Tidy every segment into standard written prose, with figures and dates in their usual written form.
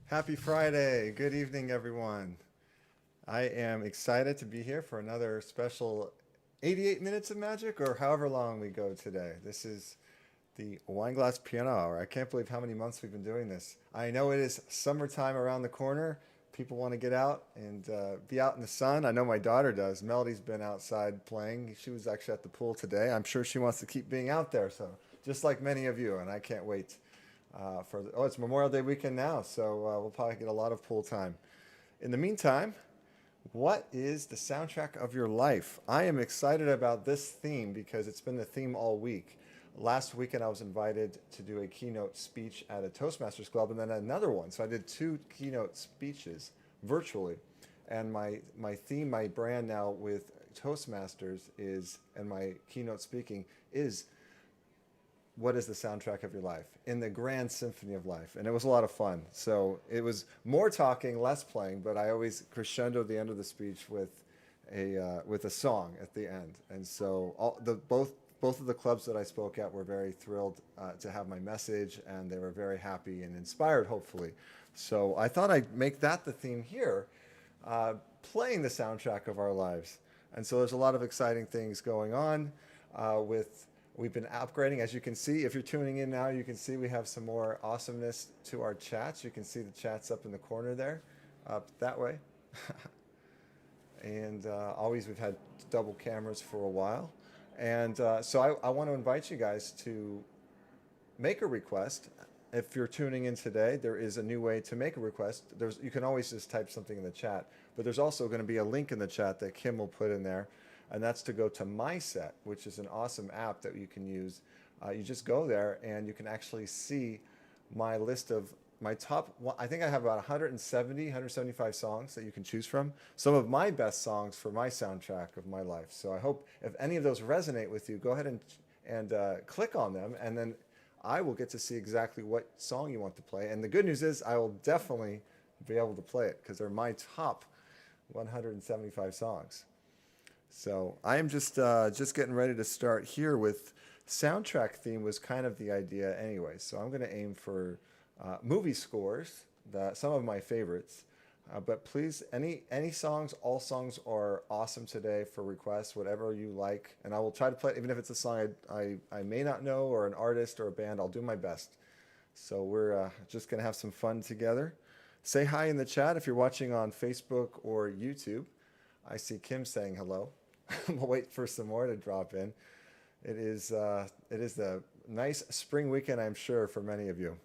Happy Friday. Good evening, everyone. I am excited to be here for another special 88 minutes of magic or however long we go today. This is the Weinglass Piano Hour. I can't believe how many months we've been doing this. I know it is summertime around the corner. People want to get out and be out in the sun. I know my daughter does. Melody's been outside playing. She was actually at the pool today. I'm sure she wants to keep being out there. So, just like many of you, and I can't wait it's Memorial Day weekend now, so we'll probably get a lot of pool time. In the meantime, what is the soundtrack of your life? I am excited about this theme because it's been the theme all week. Last weekend, I was invited to do a keynote speech at a Toastmasters Club and then another one. So I did two keynote speeches virtually. And my theme, my brand now with Toastmasters is, and my keynote speaking is, what is the soundtrack of your life in the grand symphony of life? And it was a lot of fun. So it was more talking, less playing, but I always crescendo the end of the speech with a song at the end. And so both of the clubs that I spoke at were very thrilled to have my message, and they were very happy and inspired, hopefully. So I thought I'd make that the theme here, playing the soundtrack of our lives. And so there's a lot of exciting things going on with. We've been upgrading, as you can see. If you're tuning in now, you can see we have some more awesomeness to our chats. You can see the chats up in the corner there, up that way. And always we've had double cameras for a while. And so I want to invite you guys to make a request. If you're tuning in today, there is a new way to make a request. You can always just type something in the chat, but there's also going to be a link in the chat that Kim will put in there, and that's to go to My Set, which is an awesome app that you can use. You just go there, and you can actually see my list of my top. I think I have about 175 songs that you can choose from. Some of my best songs for my soundtrack of my life. So I hope if any of those resonate with you, go ahead and click on them, and then I will get to see exactly what song you want to play. And the good news is I will definitely be able to play it because they're my top 175 songs. So I am just getting ready to start here with soundtrack theme was kind of the idea anyway. So I'm going to aim for movie scores, some of my favorites. But please, any songs, all songs are awesome today for requests, whatever you like. And I will try to play, even if it's a song I may not know or an artist or a band, I'll do my best. So we're just going to have some fun together. Say hi in the chat if you're watching on Facebook or YouTube. I see Kim saying hello. We'll wait for some more to drop in. It is the nice spring weekend, I'm sure, for many of you.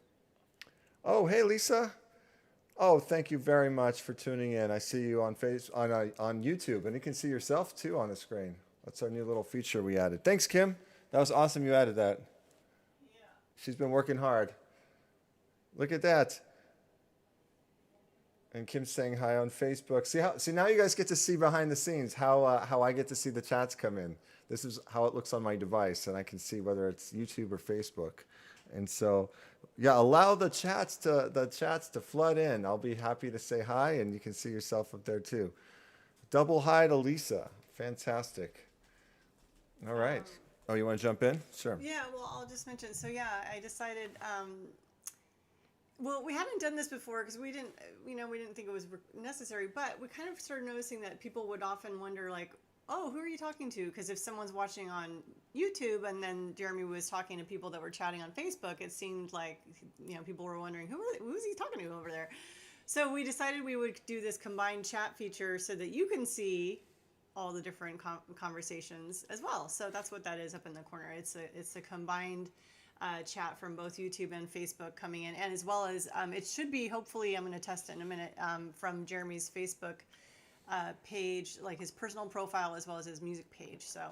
Oh, hey, Lisa. Oh, thank you very much for tuning in. I see you on YouTube, and you can see yourself too on the screen. That's our new little feature we added. Thanks, Kim. That was awesome. You added that. Yeah. She's been working hard. Look at that. And Kim's saying hi on Facebook. See now you guys get to see behind the scenes how I get to see the chats come in. This is how it looks on my device, and I can see whether it's YouTube or Facebook. And so, yeah, allow the chats to flood in. I'll be happy to say hi, and you can see yourself up there too. Double hi to Lisa. Fantastic. All right. Oh, you want to jump in? Sure. Yeah, well, I'll just mention. So, yeah, I decided. Well, we hadn't done this before because we didn't think it was necessary. But we kind of started noticing that people would often wonder, like, oh, who are you talking to? Because if someone's watching on YouTube and then Jeremy was talking to people that were chatting on Facebook, it seemed like people were wondering who's he talking to over there. So we decided we would do this combined chat feature so that you can see all the different conversations as well. So that's what that is up in the corner. It's a combined chat from both YouTube and Facebook coming in, and as well as it should be, hopefully, I'm going to test it in a minute, from Jeremy's Facebook page, like his personal profile as well as his music page. So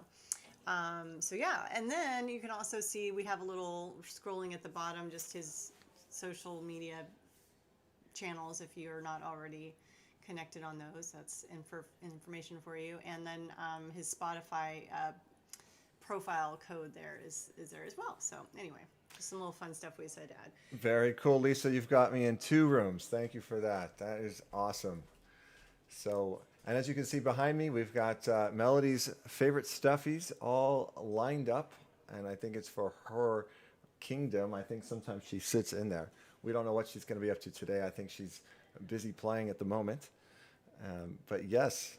yeah, and then you can also see we have a little scrolling at the bottom, just his social media channels if you're not already connected on those. That's information for you. And then his Spotify profile code there is there as well. So anyway, just some little fun stuff we decided to add. Very cool, Lisa. You've got me in 2 rooms. Thank you for that. That is awesome. So, and as you can see behind me, we've got Melody's favorite stuffies all lined up, and I think it's for her kingdom. I think sometimes she sits in there. We don't know what she's going to be up to today. I think she's busy playing at the moment. But yes,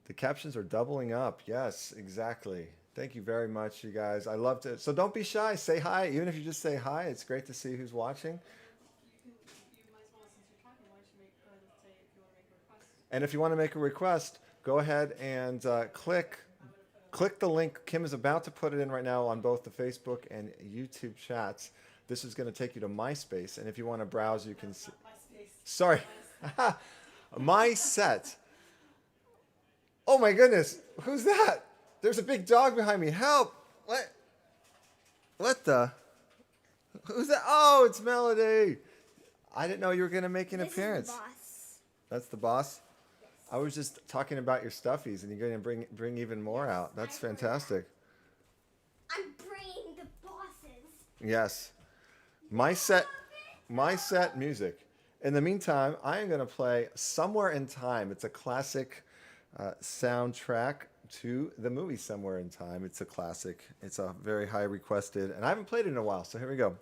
the captions are doubling up. Yes, exactly. Thank you very much, you guys. I love to. So don't be shy. Say hi. Even if you just say hi, it's great to see who's watching. You might as well, since you're talking, why don't you go ahead and say if you want to make a request. And if you want to make a request, go ahead and click the link. Kim is about to put it in right now on both the Facebook and YouTube chats. This is going to take you to MySpace, and if you want to browse, you can see. Sorry, my set. Oh my goodness, who's that? There's a big dog behind me. Help! What? What the? Who's that? Oh, it's Melody. I didn't know you were going to make an appearance. Is the boss. That's the boss? Yes. I was just talking about your stuffies, and you're going to bring even more out. That's fantastic. I'm bringing the bosses. Yes. My set music. In the meantime, I am going to play Somewhere in Time. It's a classic soundtrack to the movie Somewhere in Time. It's a classic. It's a very high requested, and I haven't played it in a while, so here we go.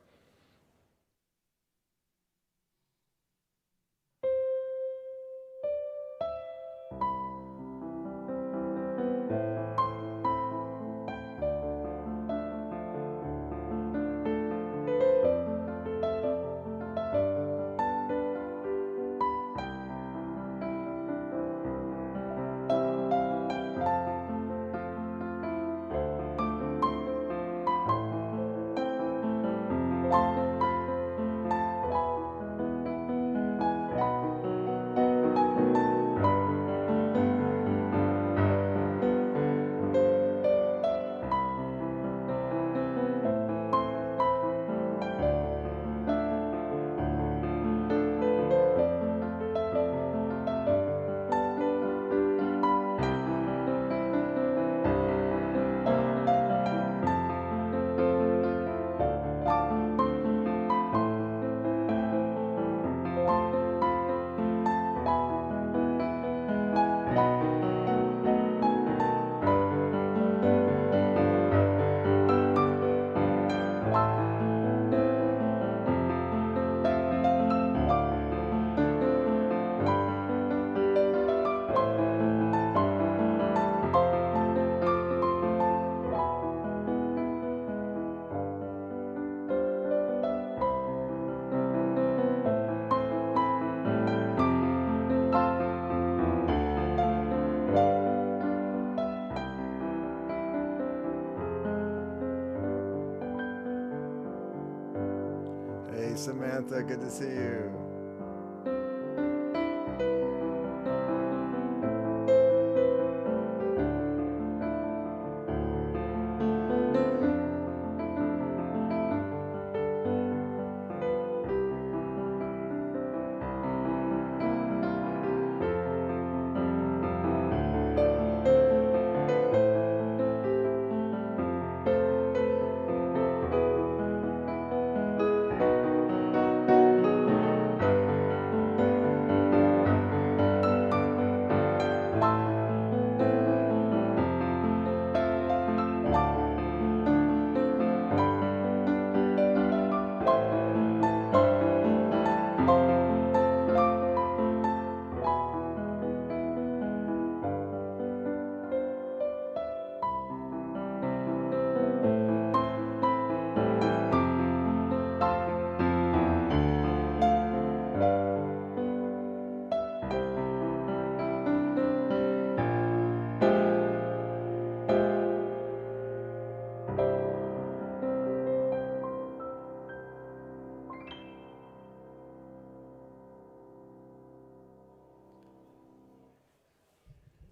Hey, Samantha, good to see you.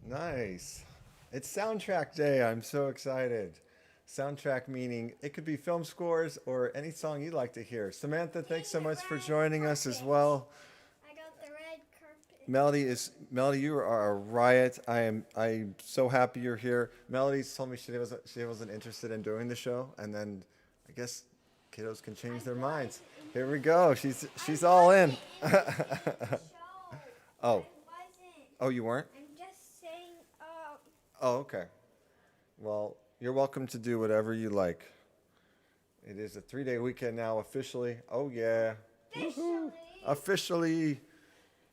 Nice. It's soundtrack day. I'm so excited. Soundtrack meaning it could be film scores or any song you'd like to hear. Samantha, thanks so much for joining us as well. I got the red carpet. Melody, you are a riot. I'm so happy you're here. Melody told me she wasn't interested in doing the show, and then I guess kiddos can change their minds. Here we go. She's all in. Oh. Oh, you weren't? I'm just saying, Oh, okay. Well, you're welcome to do whatever you like. It is a 3-day weekend now officially. Oh, yeah. Officially. Officially.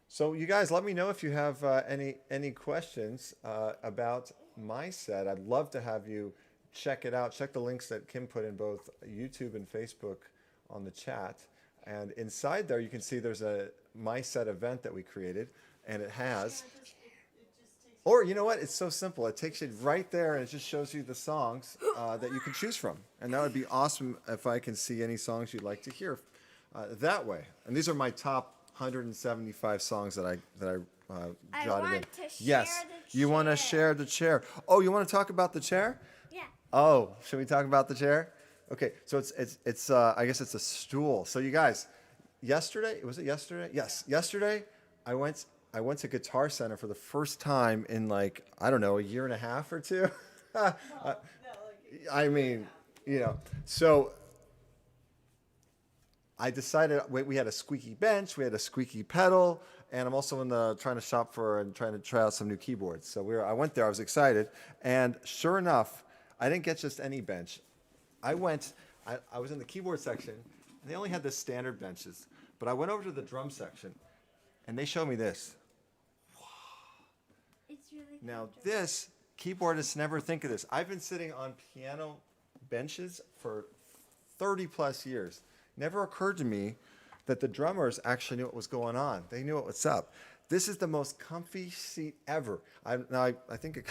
So you guys, let me know if you have any questions about my set. I'd love to have you check it out. Check the links that Kim put in both YouTube and Facebook on the chat. And inside there, you can see there's a my set event that we created, and it has. Or you know what? It's so simple. It takes you right there, and it just shows you the songs that you can choose from. And that would be awesome if I can see any songs you'd like to hear that way. And these are my top 175 songs that I I jotted in. want to share Yes, the you want to chair. share the chair. Oh, you want to talk about the chair? Yeah. Oh, should we talk about the chair? Okay, so it's I guess it's a stool. So you guys, yesterday, was it yesterday? Yes, yesterday I went to Guitar Center for the first time in like, I don't know, a year and a half or two. I mean, you know, so I decided we had a squeaky bench, we had a squeaky pedal, and I'm also trying to shop for and trying to try out some new keyboards. So I went there, I was excited, and sure enough, I didn't get just any bench. I was in the keyboard section, and they only had the standard benches, but I went over to the drum section, and they showed me this. It's really Now comfortable. this, keyboardists never think of this. I've been sitting on piano benches for 30 plus years. Never occurred to me that the drummers actually knew what was going on. They knew what was up. This is the most comfy seat ever. I think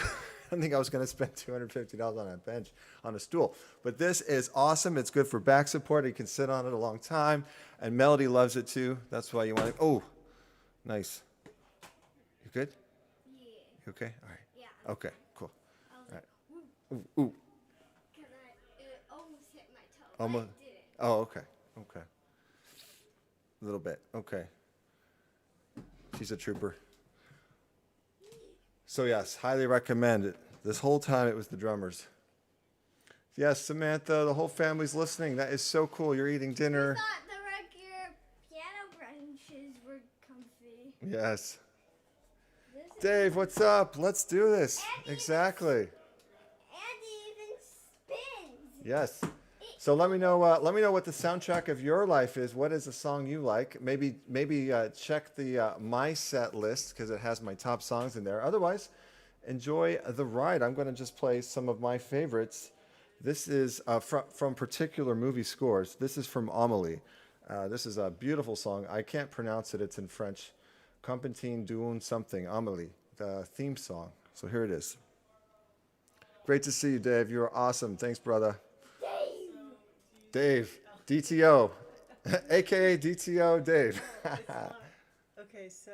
I think I was going to spend $250 on a bench, on a stool. But this is awesome. It's good for back support. You can sit on it a long time. And Melody loves it too. That's why you want it. Oh, nice. You good? Yeah. You okay? All right. Yeah. Okay, cool. I was All like, right. ooh, Ooh, ooh. because it almost hit my toe. Almost. But it didn't. Oh, okay. Okay. A little bit. Okay. She's a trooper. So yes, highly recommend it. This whole time it was the drummers. Yes, Samantha, the whole family's listening. That is so cool. You're eating I dinner. thought the regular piano branches were comfy. Yes. This is- Dave, what's up? Let's do this. And Exactly. And it even spins. Yes. So let me know what the soundtrack of your life is. What is a song you like? Maybe check the my set list because it has my top songs in there. Otherwise, enjoy the ride. I'm going to just play some of my favorites. This is from particular movie scores. This is from Amélie. This is a beautiful song. I can't pronounce it. It's in French. Compantine Dune something. Amélie, the theme song. So here it is. Great to see you, Dave. You are awesome. Thanks, brother. Dave, DTO, aka DTO Dave. Okay, so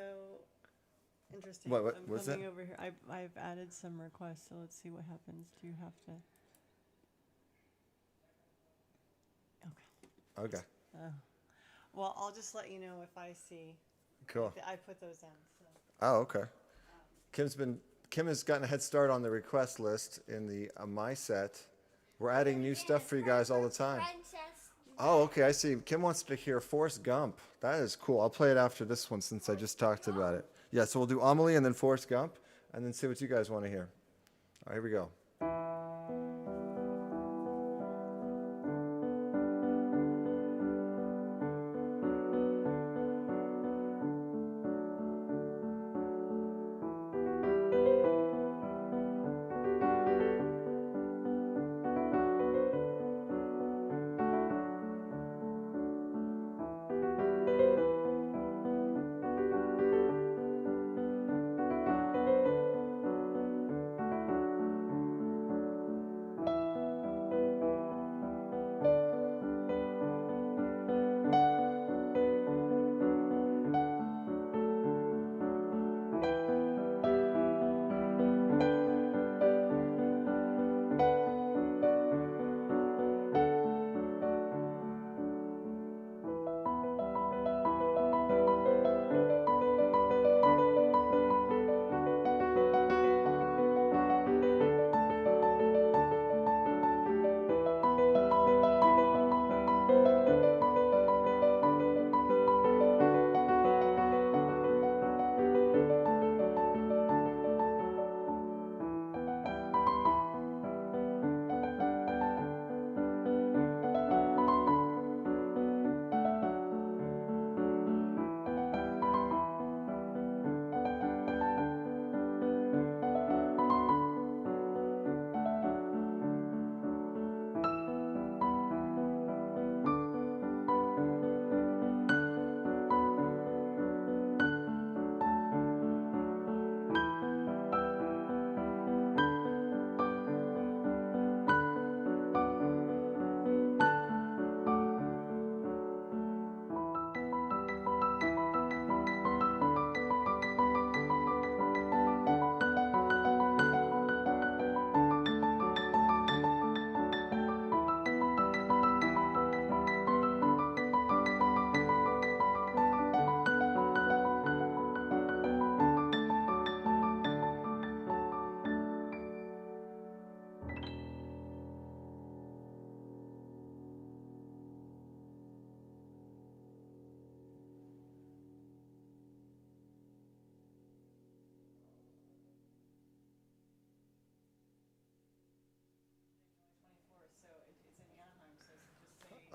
interesting. What I'm was coming that? over here. I've added some requests, so let's see what happens. Do you have to? Okay. Okay, Well, I'll just let you know if I see. cool. I put those in. So. Oh, okay. Kim has gotten a head start on the request list in the my set. We're adding new stuff for you guys all the time. Princess. Oh, okay, I see. Kim wants to hear Forrest Gump. That is cool. I'll play it after this one since I just talked about it. Yeah, so we'll do Amélie and then Forrest Gump, and then see what you guys want to hear. All right, here we go.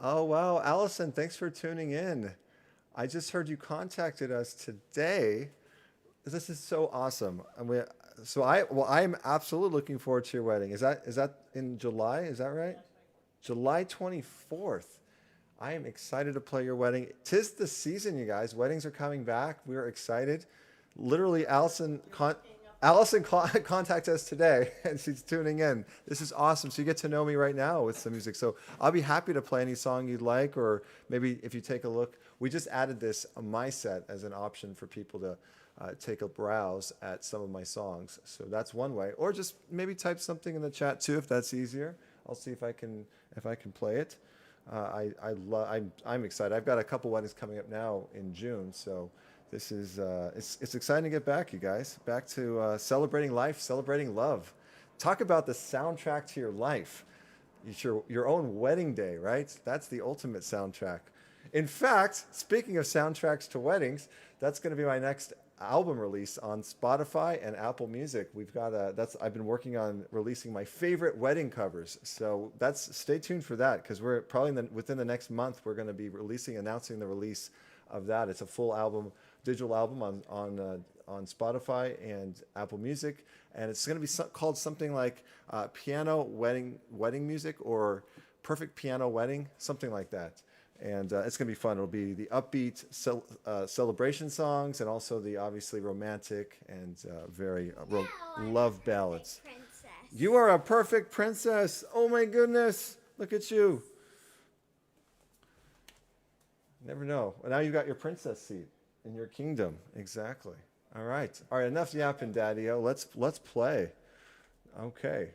Oh, wow. Allison, thanks for tuning in. I just heard you contacted us today. This is so awesome. I'm absolutely looking forward to your wedding. Is that in July? Is that right? July 24th. I am excited to play your wedding. Tis the season, you guys. Weddings are coming back. We're excited. Literally, contacted us today, and she's tuning in. This is awesome. So you get to know me right now with some music. So I'll be happy to play any song you'd like, or maybe if you take a look, we just added this on my set as an option for people to take a browse at some of my songs. So that's one way, or just maybe type something in the chat too if that's easier. I'll see if I can play it. I'm excited. I've got a couple weddings coming up now in June, so this is it's exciting to get back, you guys. Back to celebrating life, celebrating love. Talk about the soundtrack to your life. It's your own wedding day, right? That's the ultimate soundtrack. In fact, speaking of soundtracks to weddings, that's going to be my next album release on Spotify and Apple Music. I've been working on releasing my favorite wedding covers. So stay tuned for that, because we're probably within the next month we're going to be announcing the release of that. It's a full album, digital album on Spotify and Apple Music, and it's going to be called something like Piano Wedding Music, or Perfect Piano Wedding, something like that. And it's going to be fun. It'll be the upbeat celebration songs, and also the obviously romantic and very love ballads. Princess. You are a perfect princess. Oh my goodness. Look at you. Never know. Well, now you've got your princess seat in your kingdom. Exactly. All right. Enough yapping, Daddy-O. Let's play. Okay.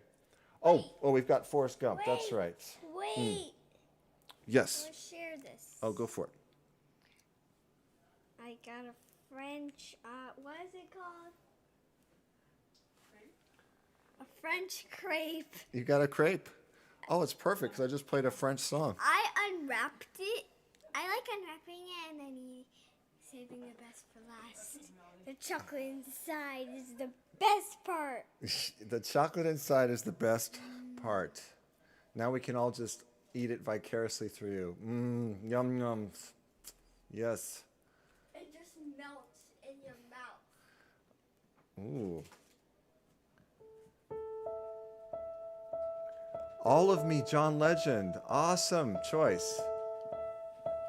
Oh, we've got Forrest Gump. That's right. Wait. Yes. Let's share this. Oh, go for it. I got a French, what is it called? A French crepe. You got a crepe. Oh, it's perfect, because I just played a French song. I unwrapped it. I like unwrapping it and then saving the best for last. The chocolate inside is the best part. The chocolate inside is the best part. Now we can all just eat it vicariously through you. Yum yum. Yes. It just melts in your mouth. Ooh. All of Me, John Legend. Awesome choice.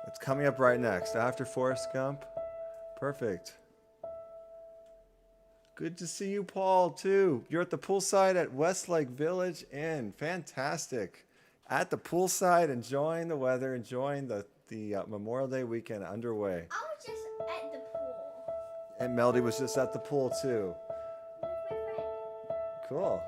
It's coming up right next after Forrest Gump. Perfect. Good to see you, Paul, too. You're at the poolside at Westlake Village Inn. Fantastic. At the poolside, enjoying the weather, enjoying the Memorial Day weekend underway. I was just at the pool And Melody was just at the pool, too. with my friend. Cool.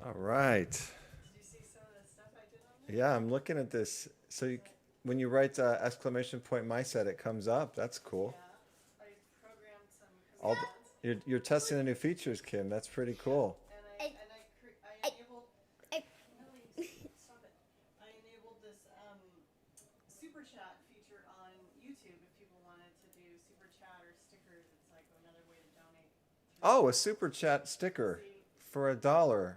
All right. Did you see some of the stuff I did on there? Yeah, I'm looking at this. So when you write exclamation point MySet, it comes up. That's cool. Yeah, I programmed some All commands, you're testing the new features, Kim. That's pretty cool. and I I- enabled. I- Ellie, stop it! I enabled this super chat feature on YouTube if people wanted to do super chat or stickers. It's like another way to donate. Oh, a super chat sticker for $1.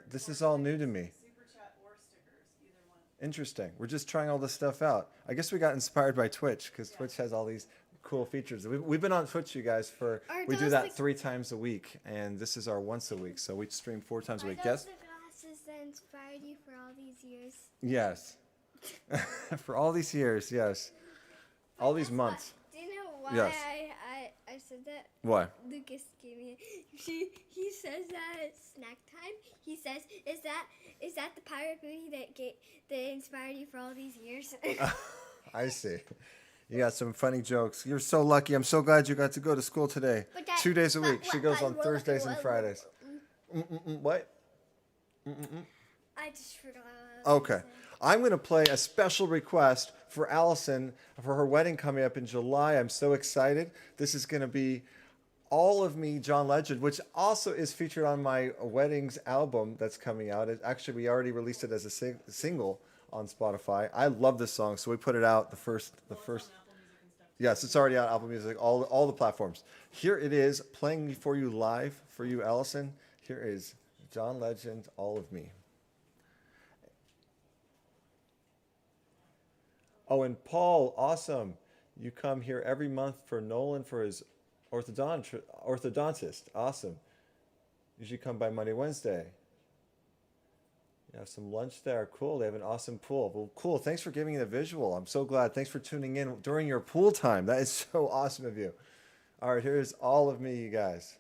This is all new to me. Super chat or stickers, either one. Interesting. We're just trying all this stuff out. I guess we got inspired by Twitch because Twitch has all these cool features. We've been on Twitch, you guys, we do those that the- 3 times a week, and this is our once a week. So we stream 4 times a Are week. those Yes? the glasses that inspired you for all these years? Yes. For all these years, yes. All these Guess what? months. Do you know why Yes. I said that? Why? Lucas gave me. He says that at snack time. He says, "Is that the pirate booty that inspired you for all these years?" I see. You got some funny jokes. You're so lucky. I'm so glad you got to go to school today. But that- 2 days a but- week. She but- goes but- on Thursdays and Fridays. What? I just forgot. Okay. I'm going to play a special request for Allison for her wedding coming up in July. I'm so excited. This is going to be All of Me, John Legend, which also is featured on my weddings album that's coming out. Actually, we already released it as a single on Spotify. I love this song, so we put it out the first. Yes, it's already on Apple Music, all the platforms. Here it is, playing for you live for you, Allison. Here is John Legend, All of Me. Oh, and Paul, awesome. You come here every month for Nolan for his orthodontist. Awesome. You should come by Monday, Wednesday. You have some lunch there. Cool. They have an awesome pool. Well, cool. Thanks for giving me the visual. I'm so glad. Thanks for tuning in during your pool time. That is so awesome of you. All right, here's All of Me, you guys.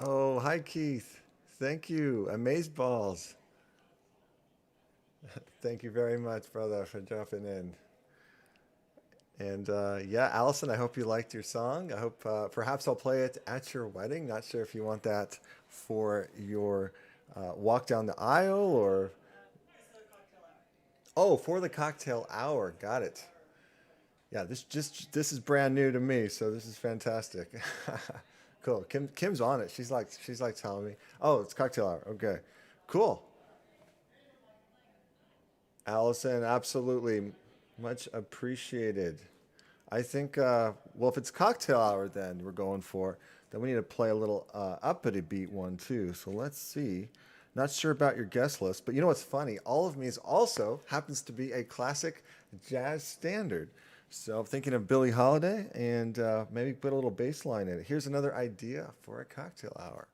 Oh, hi, Keith. Thank you. Amazed balls. Thank you very much, brother, for jumping in. And yeah, Allison, I hope you liked your song. I hope perhaps I'll play it at your wedding. Not sure if you want that for your walk down the aisle or. Oh, for the cocktail hour. Got it. Yeah, this is brand new to me, so this is fantastic. Cool. Kim's on it. She's like telling me. Oh, it's cocktail hour. Okay. Cool. Allison, absolutely. Much appreciated. I think, well, if it's cocktail hour, then we're going for, then we need to play a little uppity beat one too. So let's see. Not sure about your guest list, but you know what's funny? All of Me's also happens to be a classic jazz standard. So I'm thinking of Billie Holiday and maybe put a little bass line in it. Here's another idea for a cocktail hour.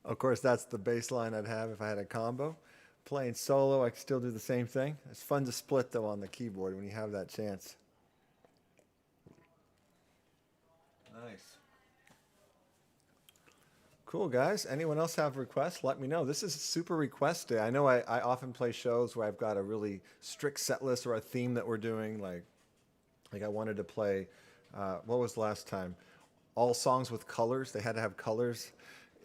Of course, that's the bass line I'd have if I had a combo. Playing solo, I could still do the same thing. It's fun to split, though, on the keyboard when you have that chance. Nice. Cool, guys. Anyone else have requests? Let me know. This is super request day. I know I often play shows where I've got a really strict set list or a theme that we're doing. Like I wanted to play, what was last time? All songs with colors. They had to have colors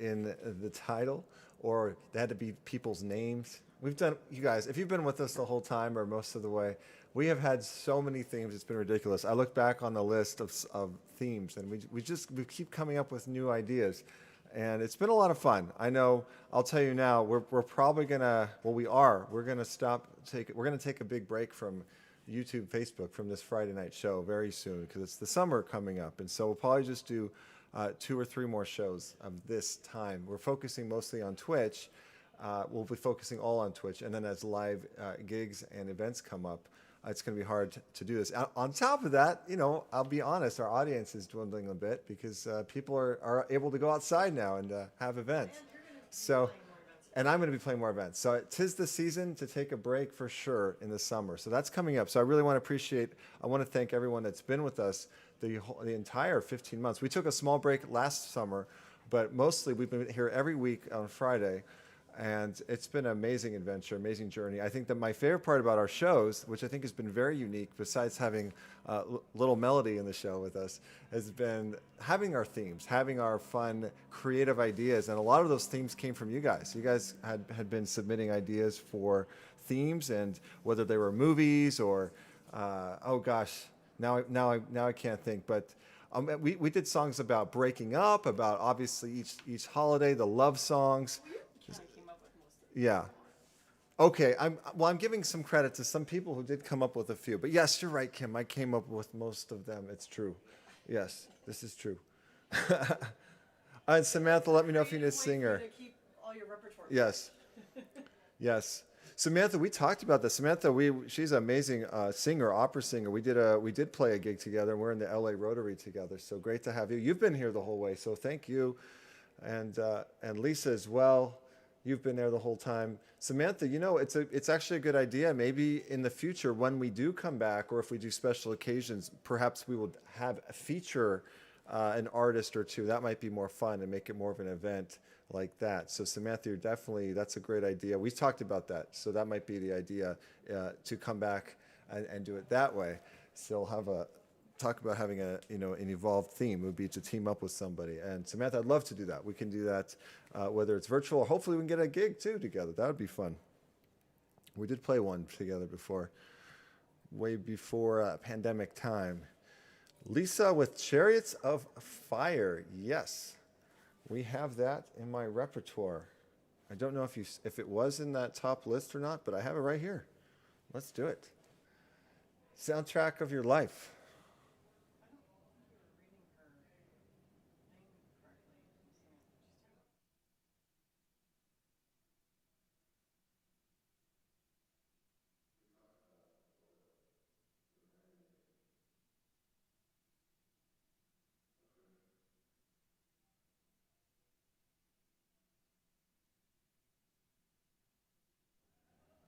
in the title, or they had to be people's names. We've done, you guys, if you've been with us the whole time or most of the way, we have had so many themes. It's been ridiculous. I look back on the list of themes, and we keep coming up with new ideas. And it's been a lot of fun. I know, I'll tell you now, we're probably gonna, well, we're gonna we're gonna take a big break from YouTube, Facebook from this Friday night show very soon because it's the summer coming up. And so we'll probably just do 2 or 3 more shows of this time. We're focusing mostly on Twitch. We'll be focusing all on Twitch. And then as live gigs and events come up, it's going to be hard to do this. On top of that, I'll be honest, our audience is dwindling a bit because people are able to go outside now and have events. So, and I'm going to be playing more events. So 'tis the season to take a break for sure in the summer. So that's coming up. So I really want to thank everyone that's been with us the entire 15 months. We took a small break last summer, but mostly we've been here every week on Friday. And it's been an amazing adventure, amazing journey. I think that my favorite part about our shows, which I think has been very unique, besides having little Melody in the show with us, has been having our themes, having our fun, creative ideas. And a lot of those themes came from you guys. You guys had been submitting ideas for themes, and whether they were movies or, oh gosh, now I can't think. But we did songs about breaking up, about obviously each holiday, the love songs. Yeah. Okay. I'm giving some credit to some people who did come up with a few. But yes, you're right, Kim. I came up with most of them. It's true. Yes, this is true. And Samantha, let me know if you need a singer. To keep all your repertoire. Yes. Yes. Samantha, we talked about this. Samantha, she's an amazing singer, opera singer. We did play a gig together, and we're in the LA Rotary together. So great to have you. You've been here the whole way, so thank you, and Lisa as well. You've been there the whole time. Samantha, it's actually a good idea. Maybe in the future, when we do come back, or if we do special occasions, perhaps we will have a feature an artist or two. That might be more fun and make it more of an event like that. So Samantha, that's a great idea. We talked about that. So that might be the idea to come back and do it that way. Still talk about having an evolved theme. It would be to team up with somebody. And Samantha, I'd love to do that. We can do that whether it's virtual or hopefully we can get a gig too together. That would be fun. We did play one together before, way before pandemic time. Lisa with Chariots of Fire. Yes, we have that in my repertoire. I don't know if it was in that top list or not, but I have it right here. Let's do it. Soundtrack of your life.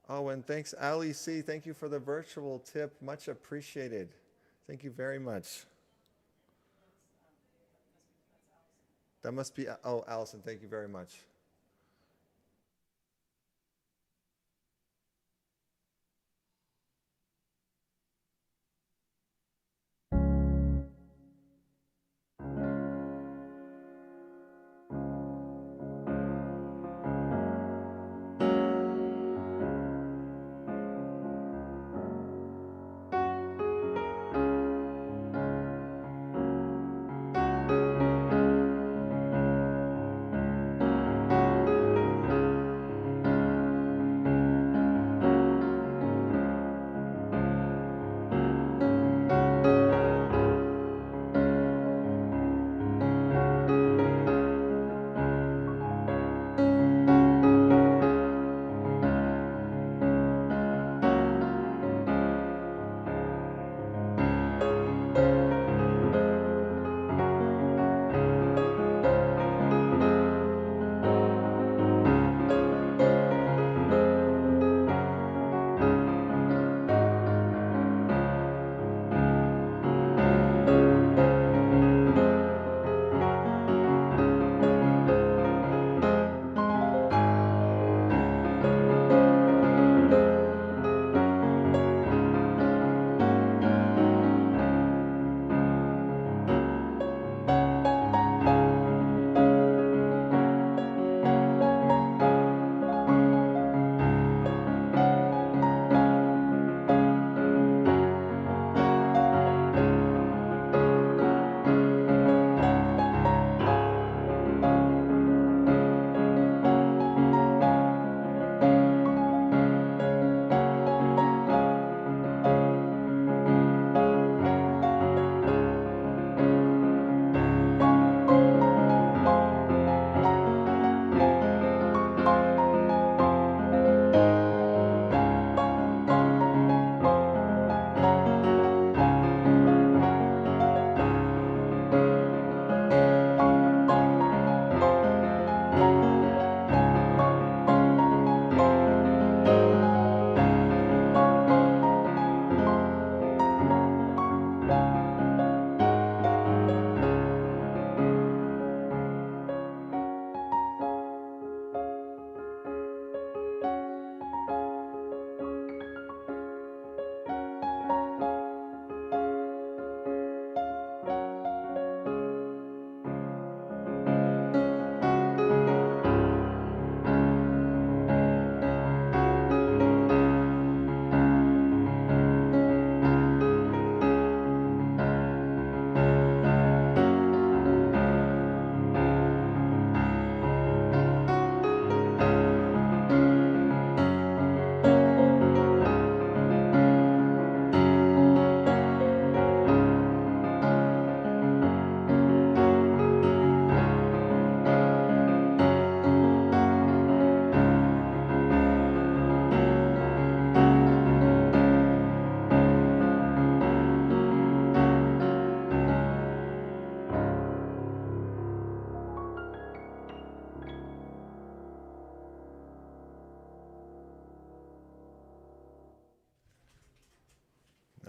Oh, and thanks, Ali C. Thank you for the virtual tip. Much appreciated. Thank you very much. That must be, Allison, thank you very much.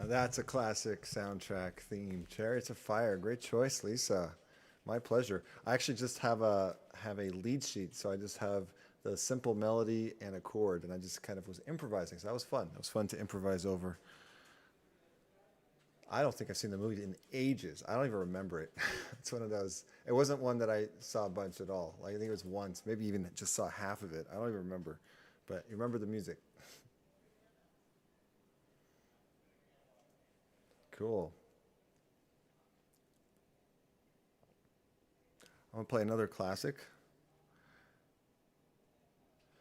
That's a classic soundtrack theme. Chariots of Fire. Great choice, Lisa. My pleasure. I actually just have a lead sheet, so I just have the simple melody and a chord, and I just kind of was improvising. So that was fun. It was fun to improvise over. I don't think I've seen the movie in ages. I don't even remember it. It's one of those. It wasn't one that I saw a bunch at all. Like I think it was once, maybe even just saw half of it. I don't even remember. But you remember the music. Cool. I'm gonna play another classic.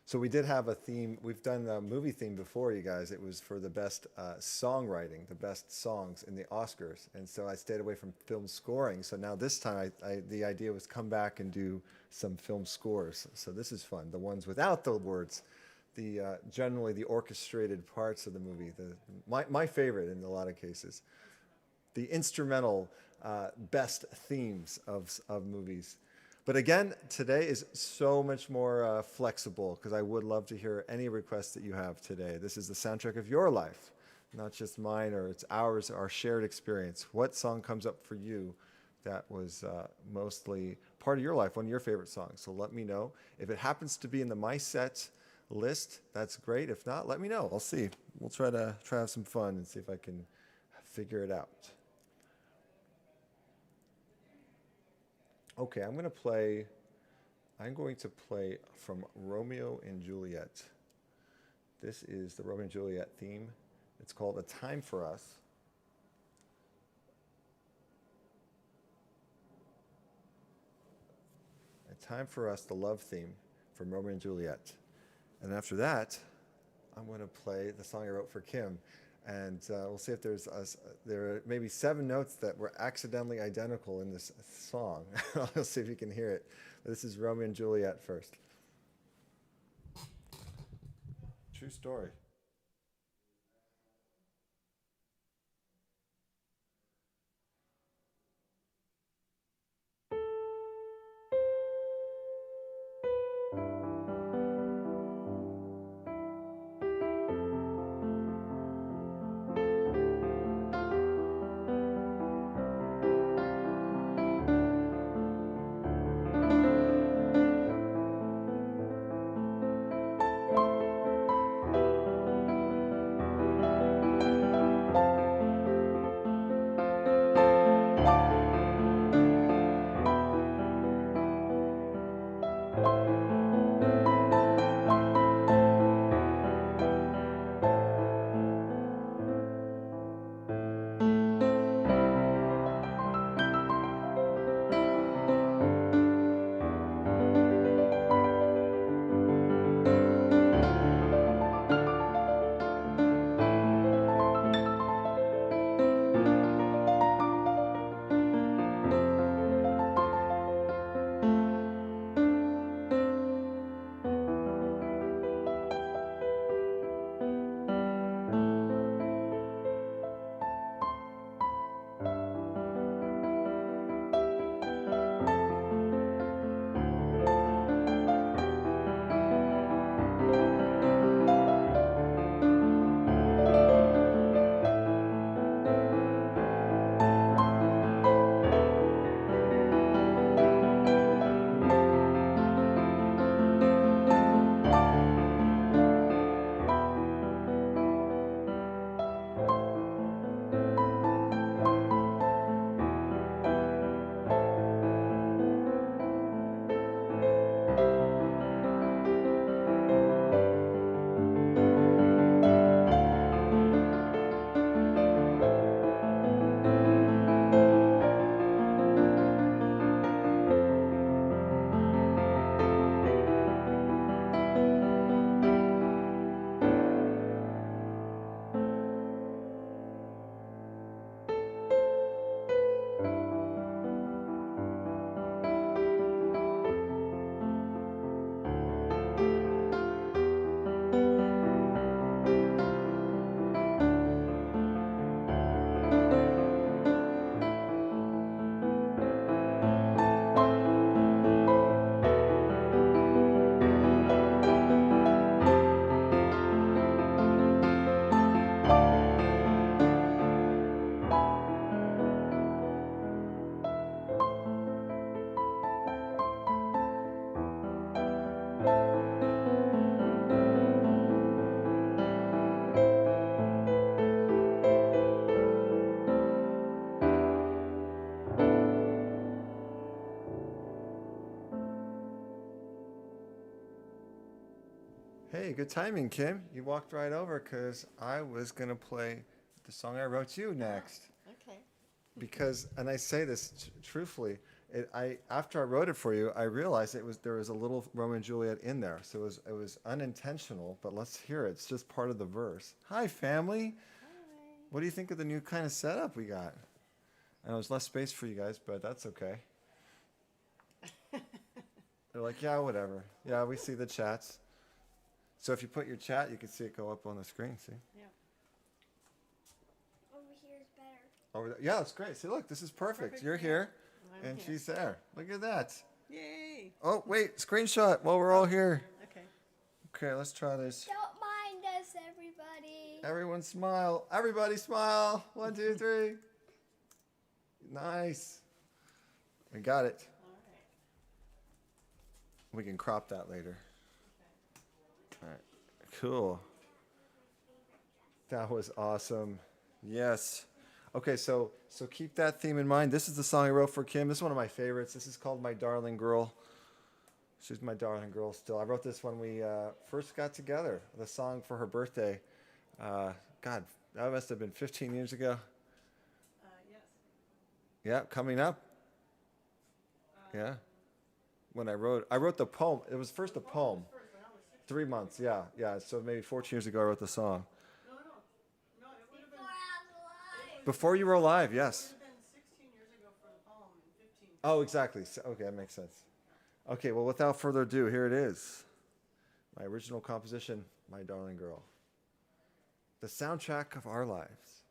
So we did have a theme. We've done a movie theme before, you guys. It was for the best songwriting, the best songs in the Oscars. And so I stayed away from film scoring. So now this time, the idea was come back and do some film scores. So this is fun. The ones without the words, the generally the orchestrated parts of the movie. My favorite in a lot of cases. The instrumental best themes of movies. But again, today is so much more flexible because I would love to hear any requests that you have today. This is the soundtrack of your life, not just mine or it's ours, our shared experience. What song comes up for you that was mostly part of your life, one of your favorite songs? So let me know. If it happens to be in the My Set list, that's great. If not, let me know. I'll see. We'll try to have some fun and see if I can figure it out. Okay, I'm going to play from Romeo and Juliet. This is the Romeo and Juliet theme. It's called A Time for Us. A Time for Us, the love theme from Romeo and Juliet. And after that, I'm going to play the song I wrote for Kim. And we'll see if there are maybe 7 notes that were accidentally identical in this song. I'll see if you can hear it. This is Romeo and Juliet first. True story. good timing, Kim. You walked right over because I was going to play the song I wrote you next. Okay. Because, and I say this truthfully, after I wrote it for you, I realized there was a little Romeo and Juliet in there. So it was unintentional, but let's hear it. It's just part of the verse. Hi, family. Hi. What do you think of the new kind of setup we got? I know there's less space for you guys, but that's okay. They're like, yeah, whatever. Yeah, we see the chats. So if you put your chat, you can see it go up on the screen, see? Yeah. Over here is better. Over there. Yeah, it's great. See, look, this is perfect. Perfect, You're yeah. here, I'm and here. she's there. Look at that. Yay. Oh, wait, screenshot while we're all here. Okay. Okay, let's try this. Don't mind us, everybody. Everyone smile. Everybody smile. 1, 2, 3. Nice. We got it. All right. We can crop that later. All right. Cool. That was awesome. Yes. Okay, so keep that theme in mind. This is the song I wrote for Kim. This is one of my favorites. This is called My Darling Girl. She's my darling girl still. I wrote this when we first got together, the song for her birthday. God, that must have been 15 years ago. Yes. Yeah, coming up. Yeah. When I wrote the poem. It was first a poem. 3 months, yeah. So maybe 14 years ago I wrote the song. No, it would have been. Before I was alive. Before you were alive, yes. It would have been 16 years ago for the poem and 15. Oh, exactly. So, okay, that makes sense. Okay, well, without further ado, here it is. My original composition, My Darling Girl. The soundtrack of our lives.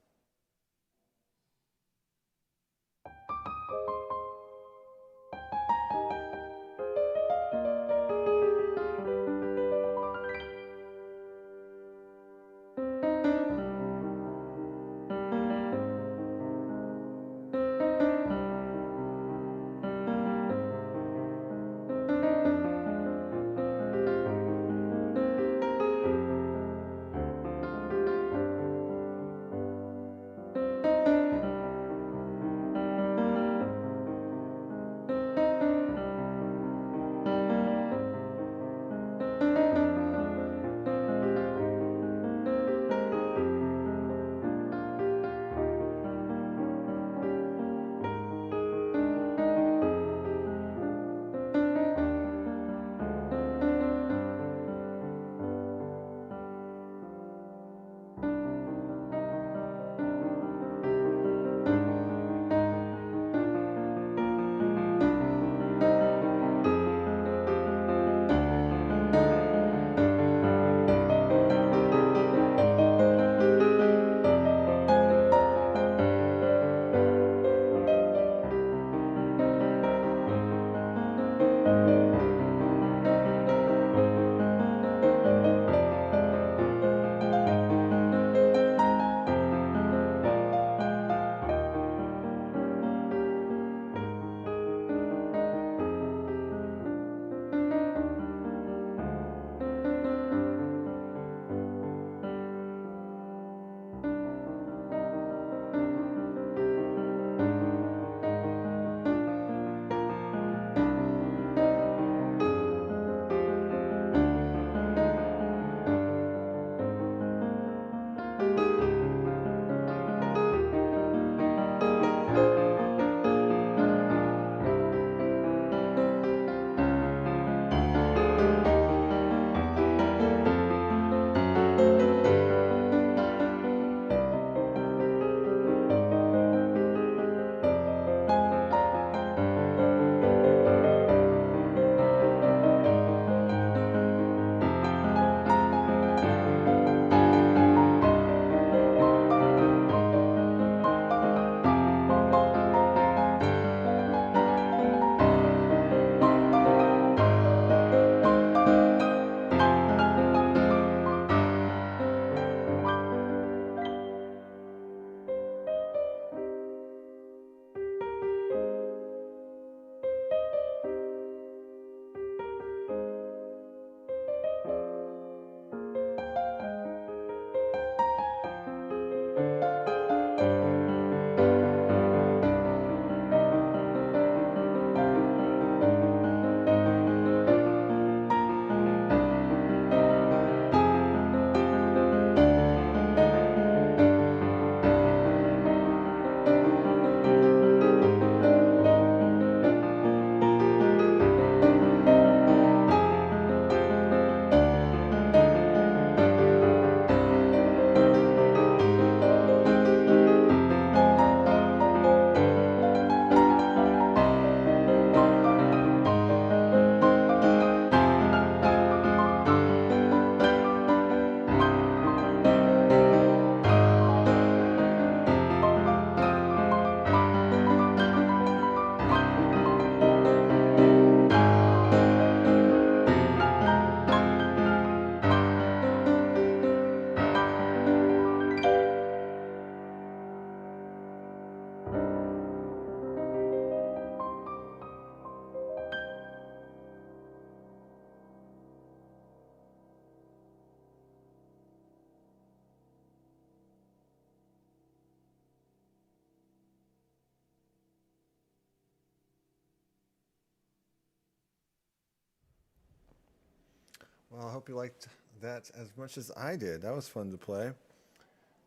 Well, I hope you liked that as much as I did. That was fun to play.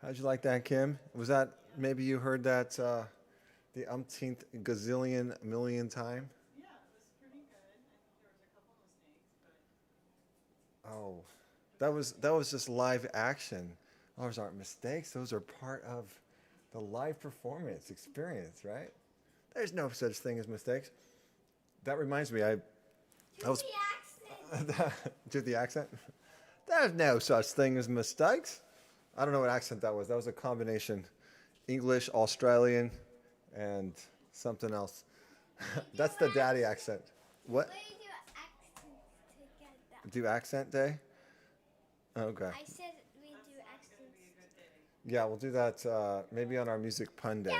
How'd you like that, Kim? Was that, maybe you heard that the umpteenth gazillion million time? Yeah, it was pretty good. I think there was a couple mistakes, but Oh, that was just live action. Those aren't mistakes. Those are part of the live performance experience, right? There's no such thing as mistakes. That reminds me, I was do the accent. There's no such thing as mistakes. I don't know what accent that was. That was a combination, English, Australian, and something else. That's the daddy accent. What? We do accents together. Do accent day? Okay. I said we do accents. Yeah, we'll do that maybe on our music pun day.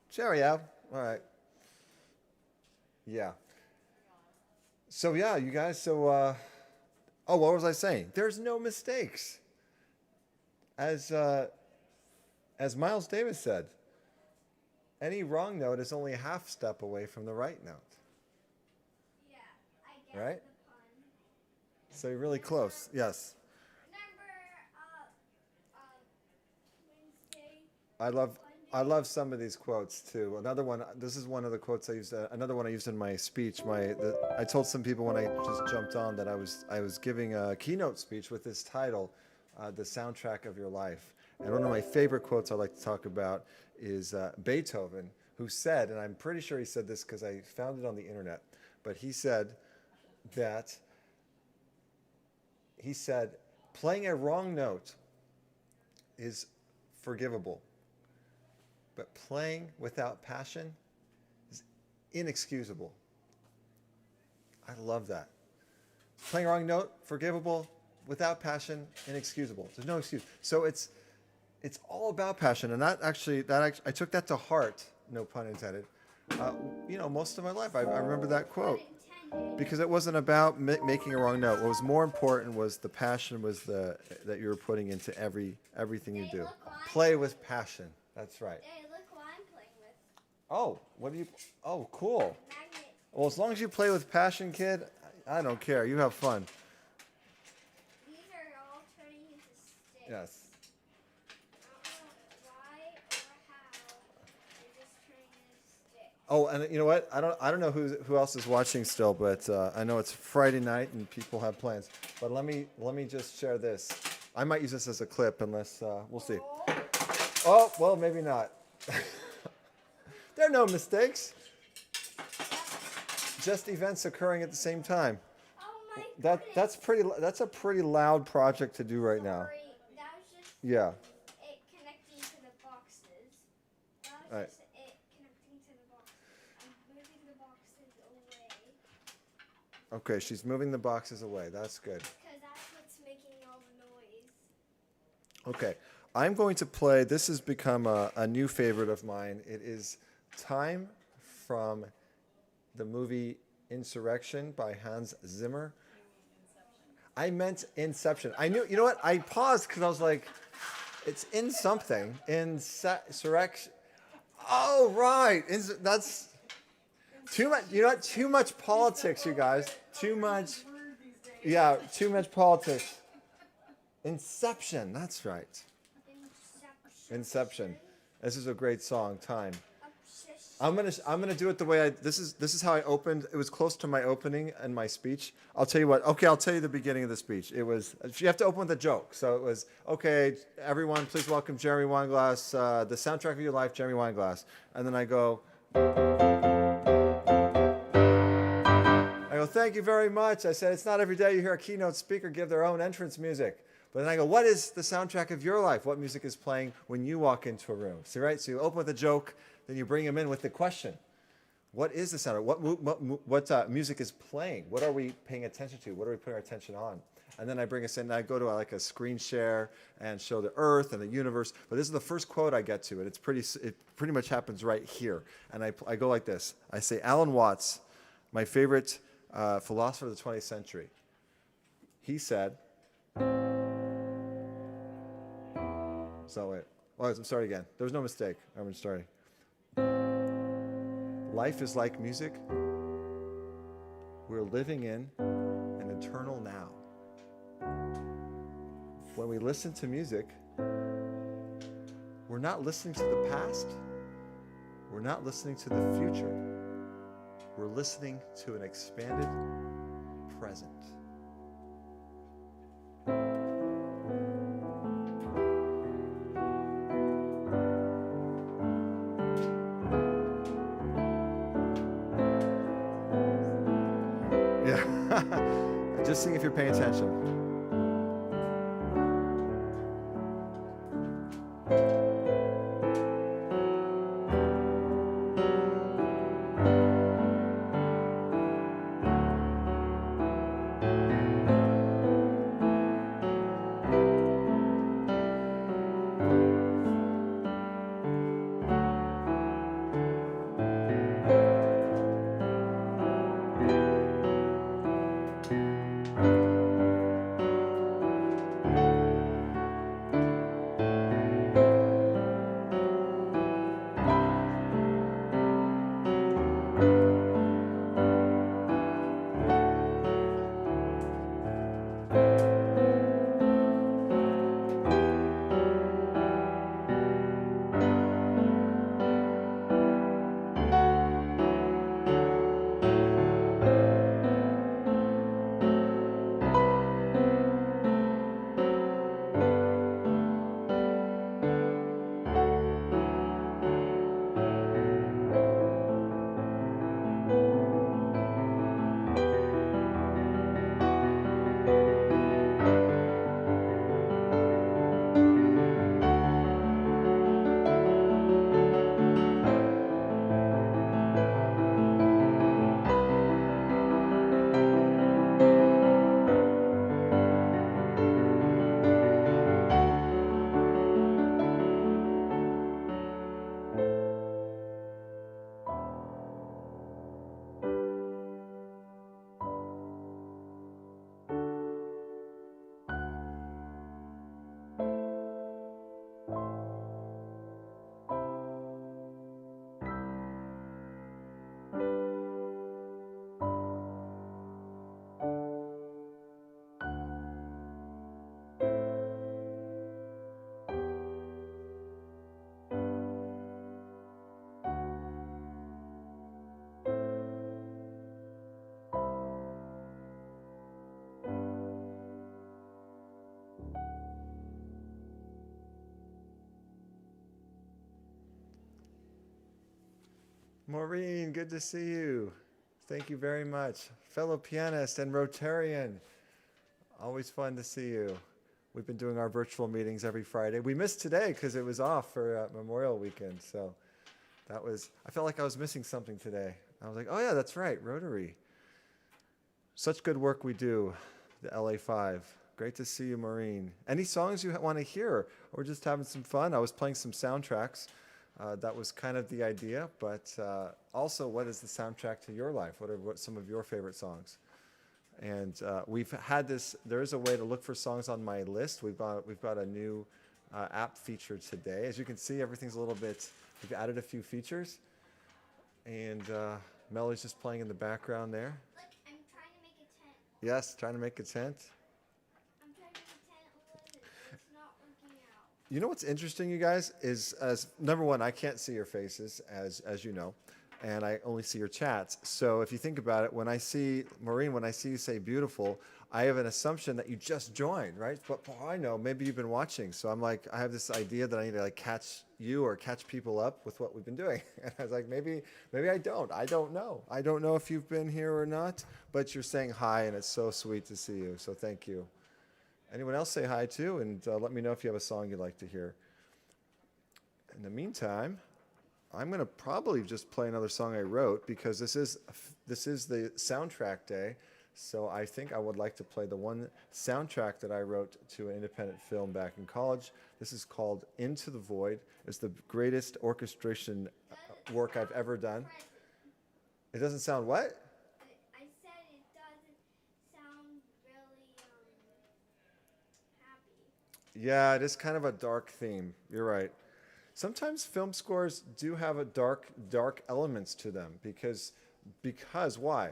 Cheerio. Cheerio. All right. Yeah. So yeah, you guys. So, oh, what was I saying? There's no mistakes. As Miles Davis said, any wrong note is only a half step away from the right note. Yeah, I get Right? the pun. So you're really close. Yes. Remember Wednesday? I love some of these quotes too. Another one. This is one of the quotes I used. Another one I used in my speech. I told some people when I just jumped on that I was giving a keynote speech with this title, "The Soundtrack of Your Life." And one of my favorite quotes I like to talk about is Beethoven, who said, and I'm pretty sure he said this because I found it on the internet, but he said that playing a wrong note is forgivable. But playing without passion is inexcusable. I love that. Playing a wrong note, forgivable. Without passion, inexcusable. There's no excuse. So it's all about passion, and I took that to heart. No pun intended. Most of my life, I remember that quote because it wasn't about making a wrong note. What was more important was the passion that you were putting into everything you do. Play with passion. That's right. Hey, look what I'm playing with. Oh, what do you? Oh, cool. Magnet. Well, as long as you play with passion, kid, I don't care. You have fun. These are all turning into sticks. Yes. I don't know why or how they're just turning into sticks. Oh, and you know what? I don't know who else is watching still, but I know it's Friday night and people have plans. But let me just share this. I might use this as a clip, unless we'll see. Oh, well, maybe not. There are no mistakes. Just events occurring at the same time. Oh my goodness. That's a pretty loud project to do right now. Sorry, that was just Yeah. it connecting to the boxes. That was Right. just it connecting to the boxes. I'm moving the boxes away Okay, she's moving the boxes away. That's good. because that's what's making all the noise. Okay, I'm going to play. This has become a new favorite of mine. It is Time from the movie Insurrection by Hans Zimmer. I meant Inception. I knew, you know what? I paused because I was like, it's in something. Insurrection. Oh, right. That's too much. You know what? Too much politics, you guys. Too much. Yeah, too much politics. Inception. That's right. Inception. This is a great song, Time. I'm gonna do it the way this is how I opened. It was close to my opening and my speech. I'll tell you what. Okay, I'll tell you the beginning of the speech. It was, you have to open with a joke. So it was, okay, everyone, please welcome Jeremy Weinglass, the soundtrack of your life, Jeremy Weinglass. And then I go, thank you very much. I said, it's not every day you hear a keynote speaker give their own entrance music. But then I go, what is the soundtrack of your life? What music is playing when you walk into a room? See, right? So you open with a joke, then you bring them in with the question. What is the soundtrack? What music is playing? What are we paying attention to? What are we putting our attention on? And then I bring us in, and I go to like a screen share and show the earth and the universe. But this is the first quote I get to, and it pretty much happens right here. And I go like this. I say, Alan Watts, my favorite philosopher of the 20th century. He said, I'm sorry again. There was no mistake. I'm starting. Life is like music. We're living in an eternal now. when we listen to music, we're not listening to the past. We're not listening to the future. We're listening to an expanded present. Yeah. Just seeing if you're paying attention. Maureen, good to see you. Thank you very much. Fellow pianist and Rotarian, always fun to see you. We've been doing our virtual meetings every Friday. We missed today because it was off for Memorial Weekend. So I felt like I was missing something today. I was like, oh yeah, that's right, Rotary. Such good work we do, the LA5. Great to see you, Maureen. Any songs you want to hear? We're just having some fun. I was playing some soundtracks. That was kind of the idea, but also, what is the soundtrack to your life? What are some of your favorite songs? And we've had this. There is a way to look for songs on my list. We've got a new app feature today. As you can see, everything's a little bit. We've added a few features, and Melly's just playing in the background there. Look, I'm trying to make a tent. Yes, trying to make a tent. I'm trying to make a tent. It's not working out. You know what's interesting, you guys, is as number one, I can't see your faces, as you know, and I only see your chats. So if you think about it, when I see Maureen, when I see you say beautiful, I have an assumption that you just joined, right? But for all I know, maybe you've been watching. So I'm like, I have this idea that I need to like catch you or catch people up with what we've been doing. And I was like, maybe I don't. I don't know. I don't know if you've been here or not, but you're saying hi, and it's so sweet to see you. So thank you. Anyone else say hi too, and let me know if you have a song you'd like to hear. In the meantime, I'm going to probably just play another song I wrote because this is the soundtrack day. So I think I would like to play the one soundtrack that I wrote to an independent film back in college. This is called Into the Void. It's the greatest orchestration work I've ever done. It doesn't sound what? I said it doesn't sound really happy. Yeah, it is kind of a dark theme. You're right. Sometimes film scores do have a dark elements to them because why?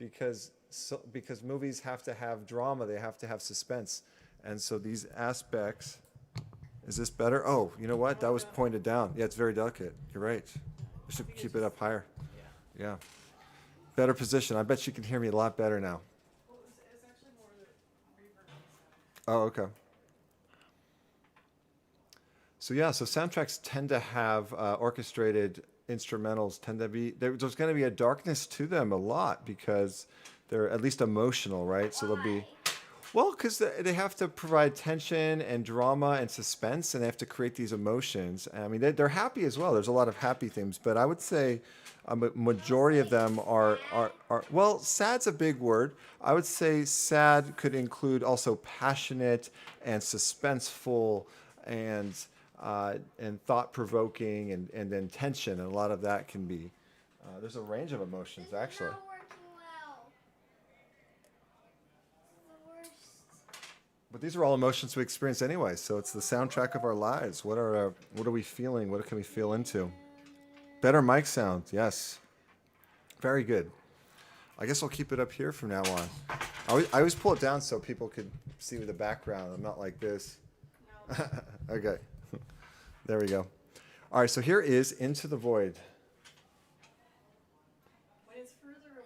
Because so because movies have to have drama, they have to have suspense, and so these aspects. Is this better? Oh, you know what? That was pointed down. Yeah, it's very delicate. You're right. I should keep it up higher. Yeah. Better position. I bet you can hear me a lot better now. It's actually more the reverb inside. Oh, okay. So yeah, so soundtracks tend to have orchestrated instrumentals. Tend to be there's going to be a darkness to them a lot because they're at least emotional, right? So they'll be well, because they have to provide tension and drama and suspense, and they have to create these emotions. I mean, they're happy as well. There's a lot of happy themes, but I would say a majority of them are well, sad's a big word. I would say sad could include also passionate and suspenseful and thought provoking and then tension, and a lot of that can be. There's a range of emotions actually. Not working well. The worst. But these are all emotions we experience anyway, so it's the soundtrack of our lives. What are we feeling? What can we feel into? Better mic sound, yes. Very good. I guess I'll keep it up here from now on. I always pull it down so people could see the background. I'm not like this. No. Okay. There we go. All right, so here is Into the Void. When it's further away.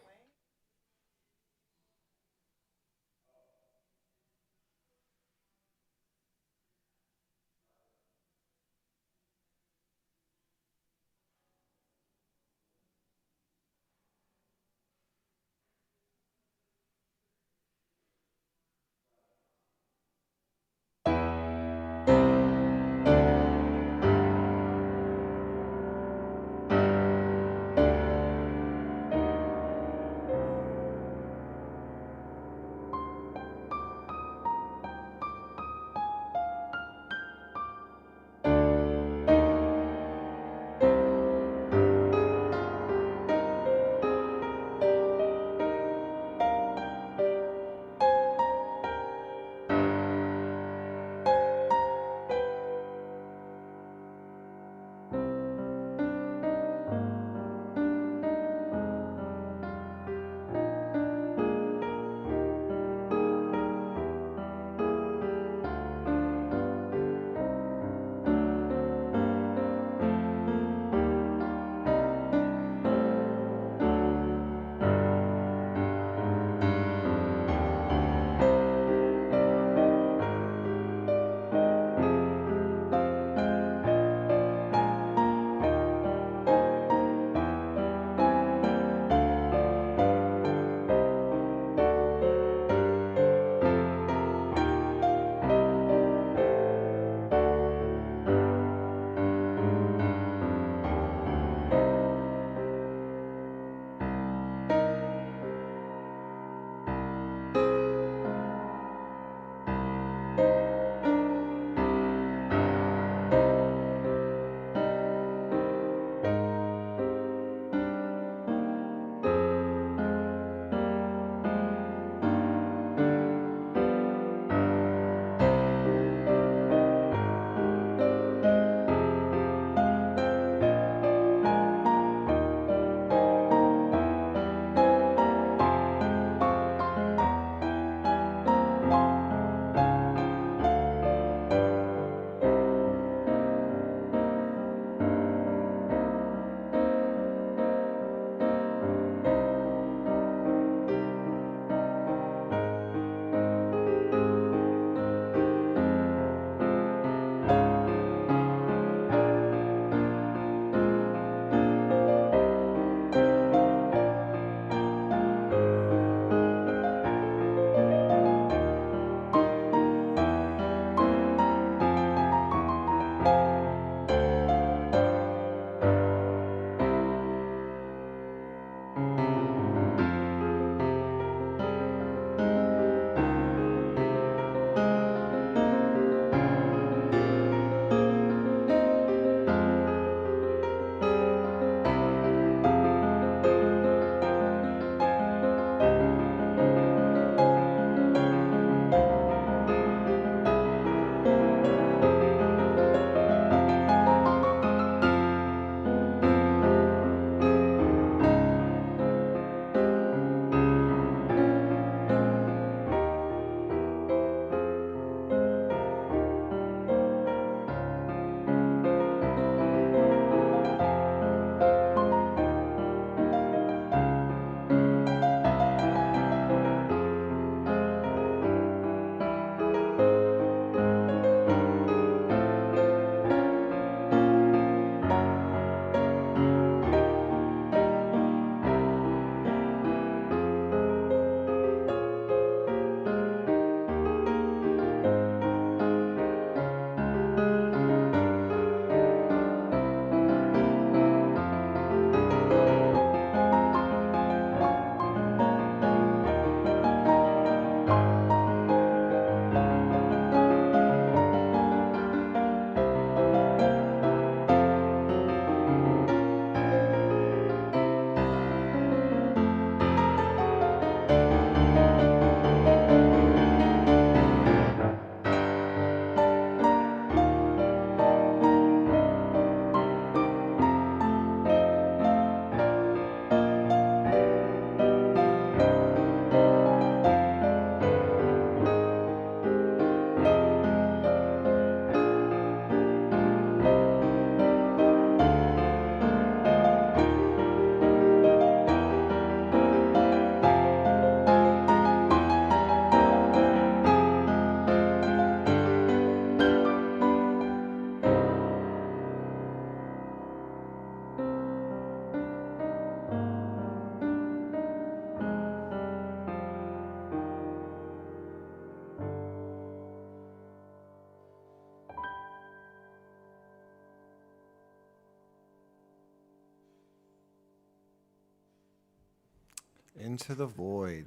Into the Void.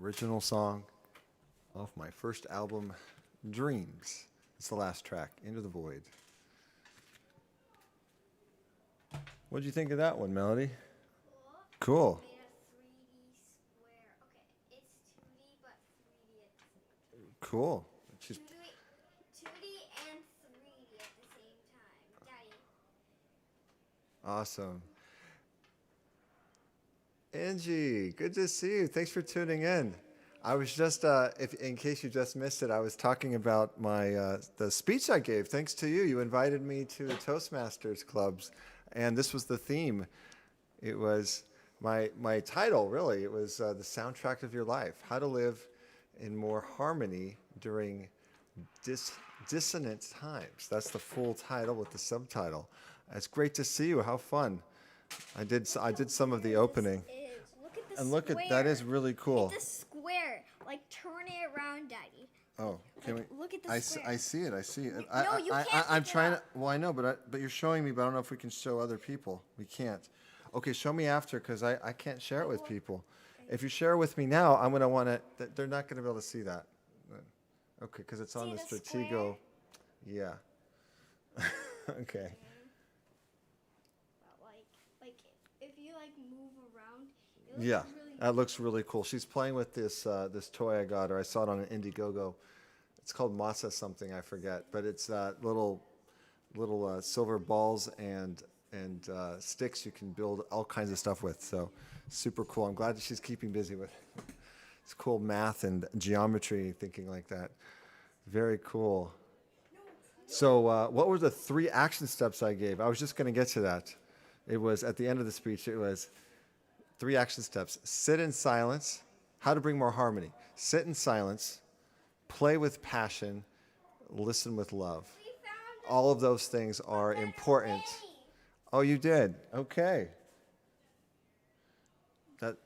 Original song off my first album, Dreams. It's the last track, Into the Void. What did you think of that one, Melody? Cool. Made a 3D square. Okay, it's 2D but 3D at the same time. Cool. She's 2D and 3D at the same time. Daddy. awesome. Angie, good to see you. Thanks for tuning in. I was just, if in case you just missed it, I was talking about my the speech I gave. Thanks to you, you invited me to the Toastmasters clubs, and this was the theme. It was my title, really. It was the soundtrack of your life: how to live in more harmony during dissonant times. That's the full title with the subtitle. It's great to see you. How fun! I did some of the opening. Look at the And square. look at that is really cool. It's a square. Like turn it around, Daddy. Oh, can Like, we? look at the I square. see it. I see it. No, you can't I'm pick it trying up. to. Well, I know, but you're showing me. But I don't know if we can show other people. We can't. Okay, show me after, because I can't share it with people. If you share with me now, I'm gonna want to. They're not gonna be able to see that. Okay, because it's on See the the Stratego. square? Yeah. Okay. But like if you like move around, it looks Yeah, really that looks really cool. She's playing with this this toy I got her. I saw it on an Indiegogo. It's called Masa something, I forget, but it's little silver balls and sticks you can build all kinds of stuff with. So super cool. I'm glad that she's keeping busy with it. It's cool math and geometry, thinking like that. Very cool. So what were the 3 action steps I gave? I was just going to get to that. It was at the end of the speech. It was 3 action steps: sit in silence, how to bring more harmony. Sit in silence, play with passion, listen with love. We found All of those things are important. Oh, you did? Okay.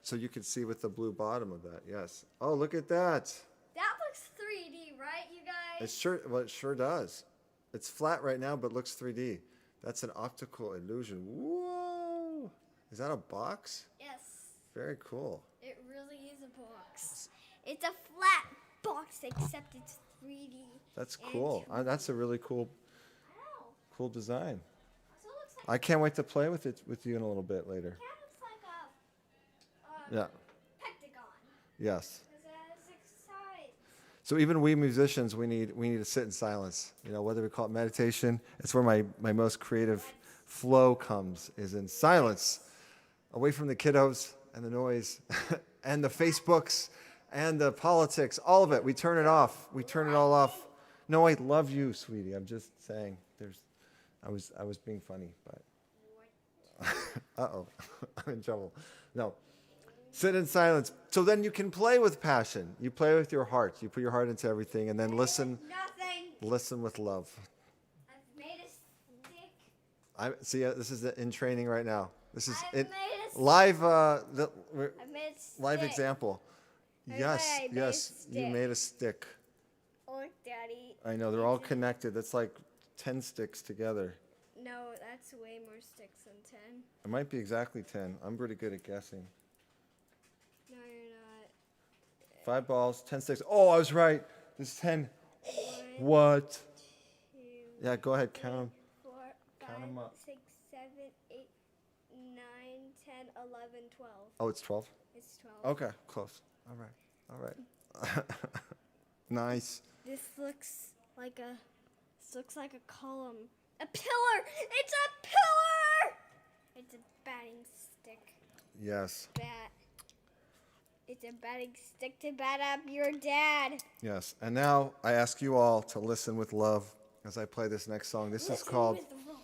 So you can see with the blue bottom of that, yes. Oh, look at that. That looks 3D, right, you guys? It sure does. It's flat right now, but looks 3D. That's an optical illusion. Whoa! Is that a box? Yes, Very cool. it really is a box. It's a flat box, except it's 3D. That's and cool. 2D. That's a really cool design. Also looks like I can't wait to play with it with you in a little bit later. cat looks like a Yeah. pentagon. Yes. Because it has 6 sides. So even we musicians, we need to sit in silence. You know, whether we call it meditation, it's where my most creative flow comes, is in silence, away from the kiddos and the noise and the Facebooks and the politics, all of it. We turn it off. We turn it all off. No, I love you, sweetie. I'm just saying. I was being funny, but uh-oh, I'm in trouble. No. Sit in silence. So then you can play with passion. You play with your heart. You put your heart into everything, and then listen Nothing. with love. I've made a stick. This is in training right now. This is I've it made a live I made a stick. live example. Look, Yes, I made a yes, you stick. made a stick. Look, Daddy. I know they're all connected. That's like 10 sticks together. No, that's way more sticks than 10. It might be exactly 10. I'm pretty good at guessing. No, you're not. 5 balls, 10 sticks. Oh, I was right. There's 10. What? 2, Yeah, go ahead, count them. 4, Count 'em 5, up. 6, 7, 8, 9, 10, 11, 12. Oh, it's 12? It's 12. Okay, close. All right. Nice. This looks like a column. A pillar! It's a pillar! It's a batting stick. Yes, Bat. It's a batting stick to bat up your dad. yes. And now I ask you all to listen with love as I play this next song. This is Listen called with love.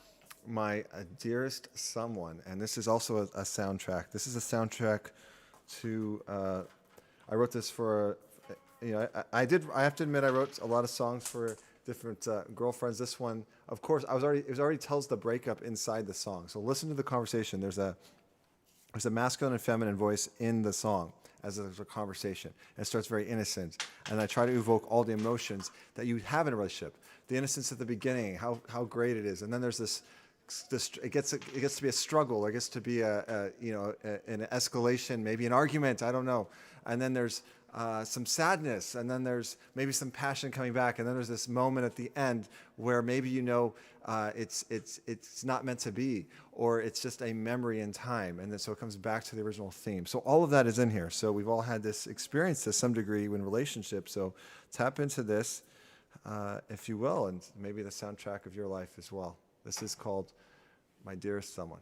My Dearest Someone, and this is also a soundtrack. This is a soundtrack to. I wrote this for. I have to admit I wrote a lot of songs for different girlfriends. This one, of course, it already tells the breakup inside the song. So listen to the conversation. There's a masculine and feminine voice in the song as there's a conversation. And it starts very innocent, and I try to evoke all the emotions that you have in a relationship. The innocence at the beginning, how great it is, and then there's this it gets to be a struggle. It gets to be an escalation, maybe an argument. I don't know. And then there's some sadness, and then there's maybe some passion coming back, and then there's this moment at the end where maybe it's not meant to be, or it's just a memory in time, and then so it comes back to the original theme. So all of that is in here. So we've all had this experience to some degree in relationships. So tap into this, if you will, and maybe the soundtrack of your life as well. This is called My Dearest Someone.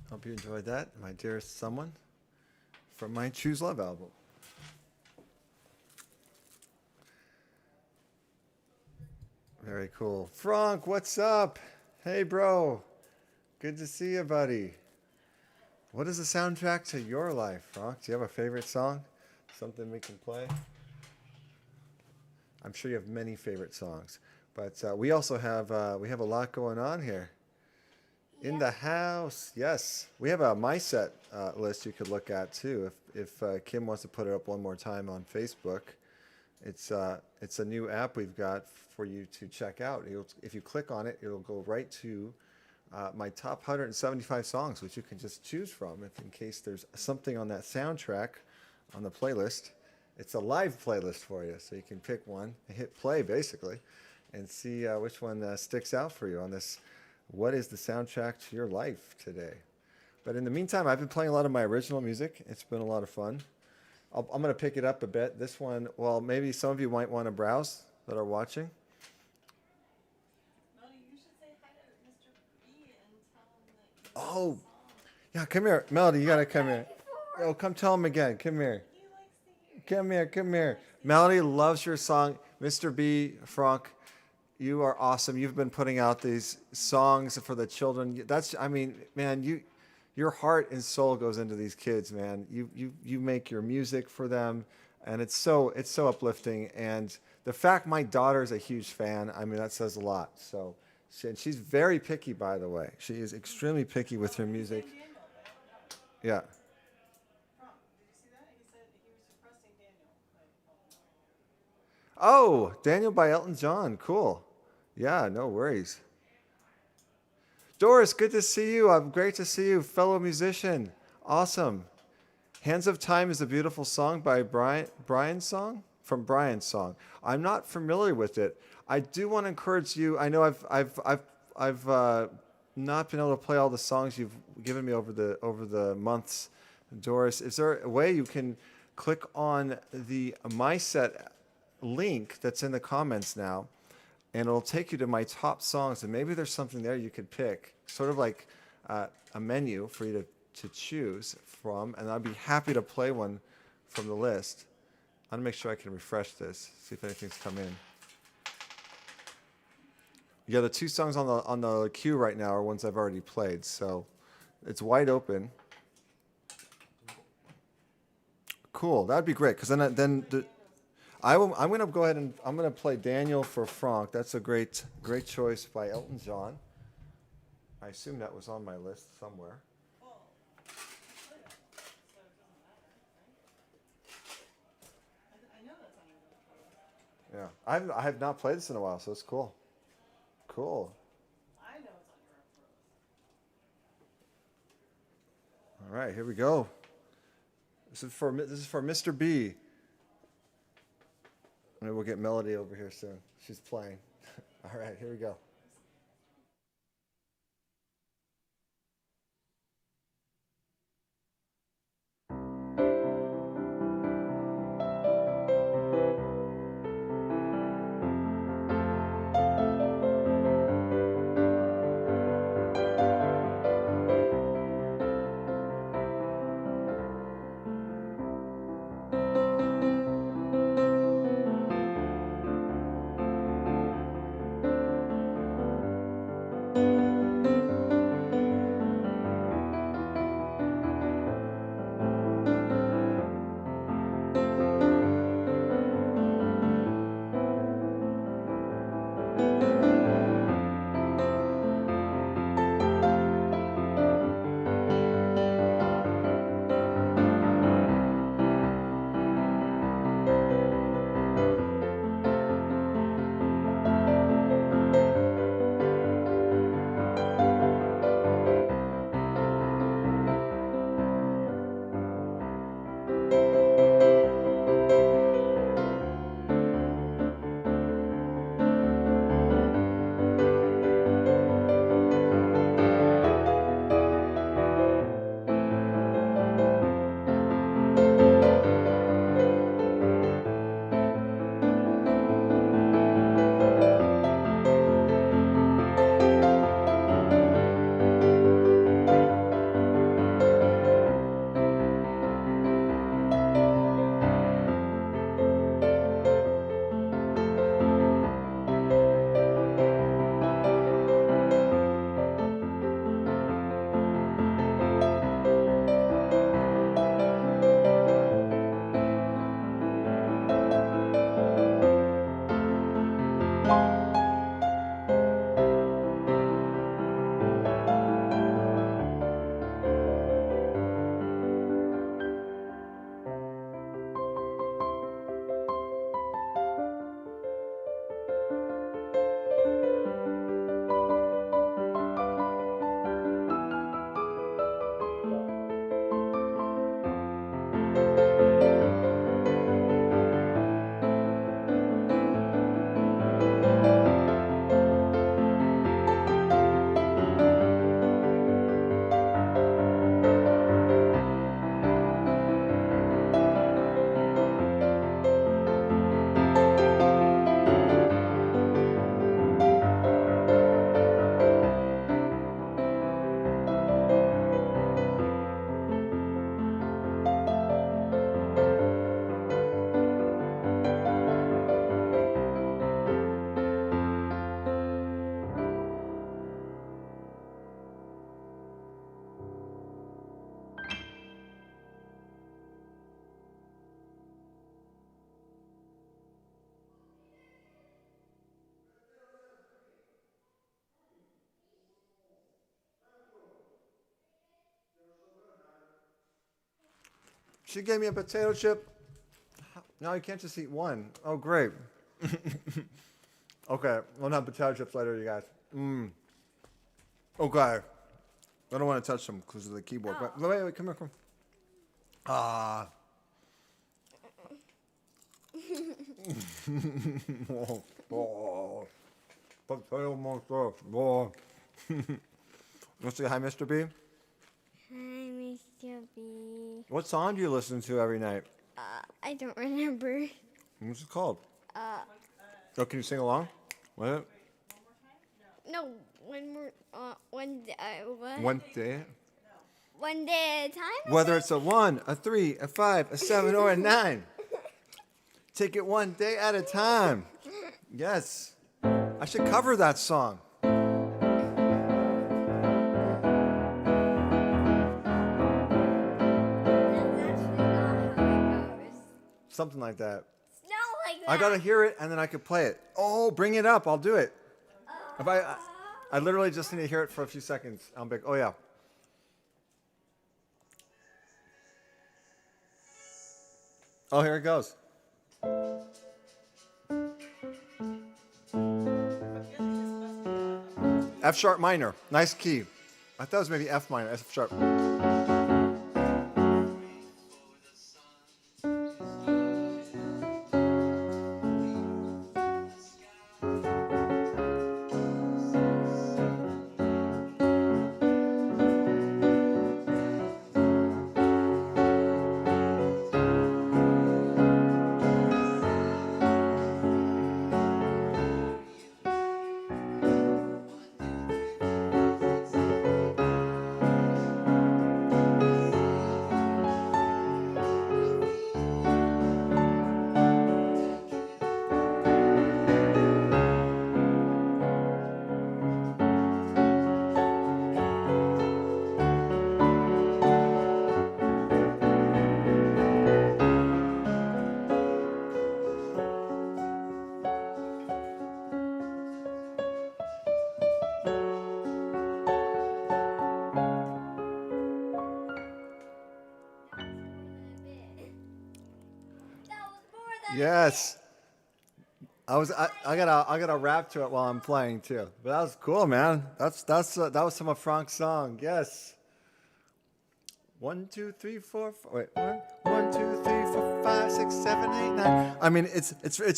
Hope you enjoyed that, my dearest someone, from my Choose Love album. Very cool. Frank, what's up? Hey, bro. Good to see you, buddy. What is the soundtrack to your life, Frank? Do you have a favorite song? Something we can play? I'm sure you have many favorite songs, but we also have we have a lot going on here. In the house, yes. We have a My Set list you could look at too. If Kim wants to put it up one more time on Facebook, it's a new app we've got for you to check out. If you click on it, it'll go right to my top 175 songs, which you can just choose from. If in case there's something on that soundtrack on the playlist, it's a live playlist for you, so you can pick one, hit play basically, and see which one sticks out for you on this. What is the soundtrack to your life today? But in the meantime, I've been playing a lot of my original music. It's been a lot of fun. I'm going to pick it up a bit. This one, well, maybe some of you might want to browse that are watching. Melody, you should say hi to Mr. B and tell him that Oh, yeah, come here. Melody, you got to come here. Oh, come tell him again. Come here. he likes to hear. Come here. Melody loves your song. Mr. B, Frank, you are awesome. You've been putting out these songs for the children. Man, your heart and soul goes into these kids, man. You make your music for them, and it's so uplifting. And the fact my daughter is a huge fan, I mean, that says a lot. So, and she's very picky, by the way. She is extremely picky with her music. Yeah. Did you see that? He said he was requesting Daniel. Oh, Daniel by Elton John. Cool. Yeah, no worries. Doris, good to see you. Great to see you, fellow musician. Awesome. Hands of Time is a beautiful song by Brian's song. I'm not familiar with it. I do want to encourage you. I know I've not been able to play all the songs you've given me over the months. Doris, is there a way you can click on the My Set link that's in the comments now, and it'll take you to my top songs, and maybe there's something there you could pick, sort of like a menu for you to choose from, and I'd be happy to play one from the list. I'm gonna make sure I can refresh this, see if anything's come in. Yeah, the two songs on the queue right now are ones I've already played, so it's wide open. Cool, that'd be great, because I'm going to go ahead and I'm going to play Daniel for Frank. That's a great choice by Elton John. I assume that was on my list somewhere. I know that's on your list. Yeah, I have not played this in a while, so it's cool. Cool. I know it's on your list. All right, here we go. This is for Mr. B. Maybe we'll get Melody over here soon. She's playing. All right, here we go. She gave me a potato chip. No, you can't just eat one. Oh, great. Okay, we'll have potato chips later, you guys. Okay. I don't want to touch them because of the keyboard. Oh. But wait, come here, come. Ah. Oh. Potato monster. Oh. Let's say hi, Mr. B. Hi, Mr. B. What song do you listen to every night? I don't remember. What's it called? Oh, can you sing along? What? No, one more. One day. What? One day. One day at a time. Whether it's a 1, a 3, a 5, a 7, or a 9. Take it one day at a time. Yes. I should cover that song. That's actually not how it goes. Something like that. It's not like that. I gotta hear it and then I could play it. Oh, bring it up. I'll do it. If I literally just need to hear it for a few seconds. I'm big. Oh yeah. Oh, here it goes. F sharp minor. Nice key. I thought it was maybe F minor. F sharp. Yes. I gotta rap to it while I'm playing too. But that was cool, man. That was some of Frank's song. Yes. 1, 2, 3, 4. Wait. 1, 2, 3, 4, 5, 6, 7, 8, 9. I mean, it's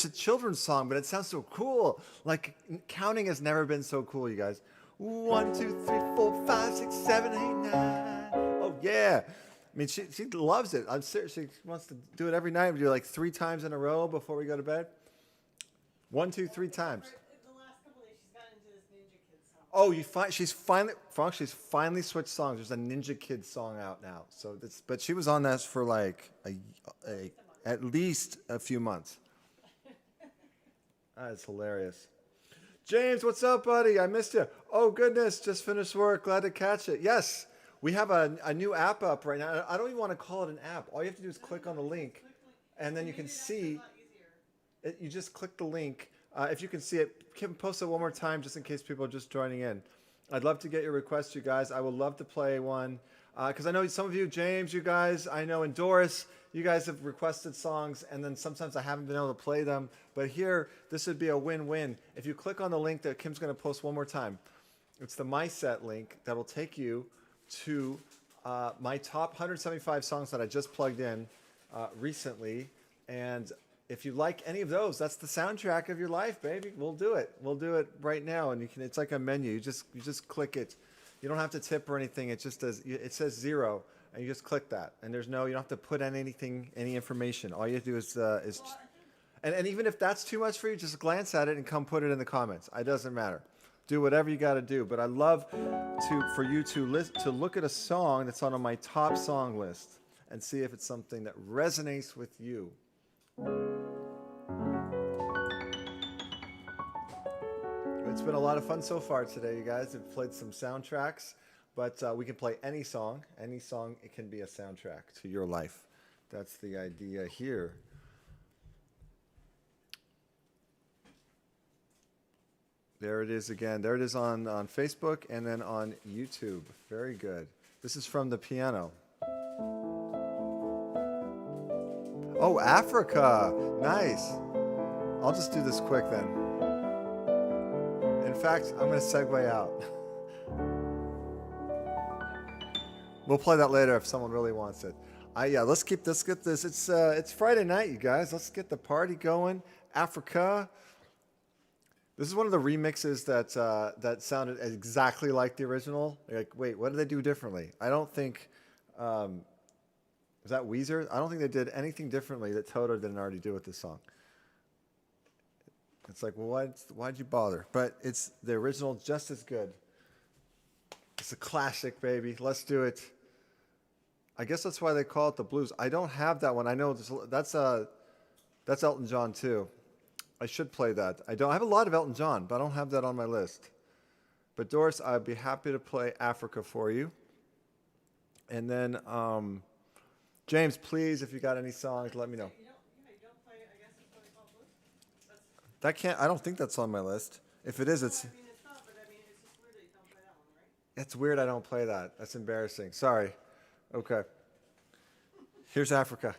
a children's song, but it sounds so cool. Like counting has never been so cool, you guys. 1, 2, 3, 4, 5, 6, 7, 8, 9. Oh yeah. I mean, she loves it. I'm serious. She wants to do it every night. We do like 3 times in a row before we go to bed. 1, 2, 3 times. The last couple days, she's gotten into this Ninja Kid song. Oh, she's finally switched songs. There's a Ninja Kid song out now. So but she was on that for like at least a few months. That's hilarious. James, what's up, buddy? I missed you. Oh goodness, just finished work. Glad to catch it. Yes. We have a new app up right now. I don't even want to call it an app. All you have to do is click on the link, and then you can see it. You just click the link. If you can see it, Kim, post it one more time just in case people are just joining in. I'd love to get your requests, you guys. I would love to play one because I know some of you, James, you guys, I know, and Doris, you guys have requested songs, and then sometimes I haven't been able to play them. But here, this would be a win-win. If you click on the link that Kim's going to post one more time, it's the My Set link that will take you to my top 175 songs that I just plugged in recently. And if you like any of those, that's the soundtrack of your life, baby. We'll do it. We'll do it right now. And it's like a menu. You just click it. You don't have to tip or anything. It just does. It says 0, and you just click that. And you don't have to put in any information. All you have to do is and even if that's too much for you, just glance at it and come put it in the comments. It doesn't matter. Do whatever you got to do. But I love for you to look at a song that's on my top song list and see if it's something that resonates with you. It's been a lot of fun so far today, you guys. We've played some soundtracks, but we can play any song. Any song, it can be a soundtrack to your life. That's the idea here. There it is again. There it is on Facebook and then on YouTube. Very good. This is from the piano. Oh, Africa. Nice. I'll just do this quick then. In fact, I'm going to segue out. We'll play that later if someone really wants it. Yeah, let's get this. It's Friday night, you guys. Let's get the party going. Africa. This is one of the remixes that sounded exactly like the original. You're like, wait, what did they do differently? I don't think. Is that Weezer? I don't think they did anything differently that Toto didn't already do with this song. It's like, well, why'd you bother? But it's the original, just as good. It's a classic, baby. Let's do it. I guess that's why they call it the blues. I don't have that one. I know that's Elton John too. I should play that. I have a lot of Elton John, but I don't have that on my list. But Doris, I'd be happy to play Africa for you. And then James, please, if you got any songs, let me know. You don't play, I guess it's what it's called blues? I don't think that's on my list. If it is, it's. I mean, it's not, but I mean, it's just weird that you don't play that one, right? It's weird I don't play that. That's embarrassing. Sorry. Okay. Here's Africa.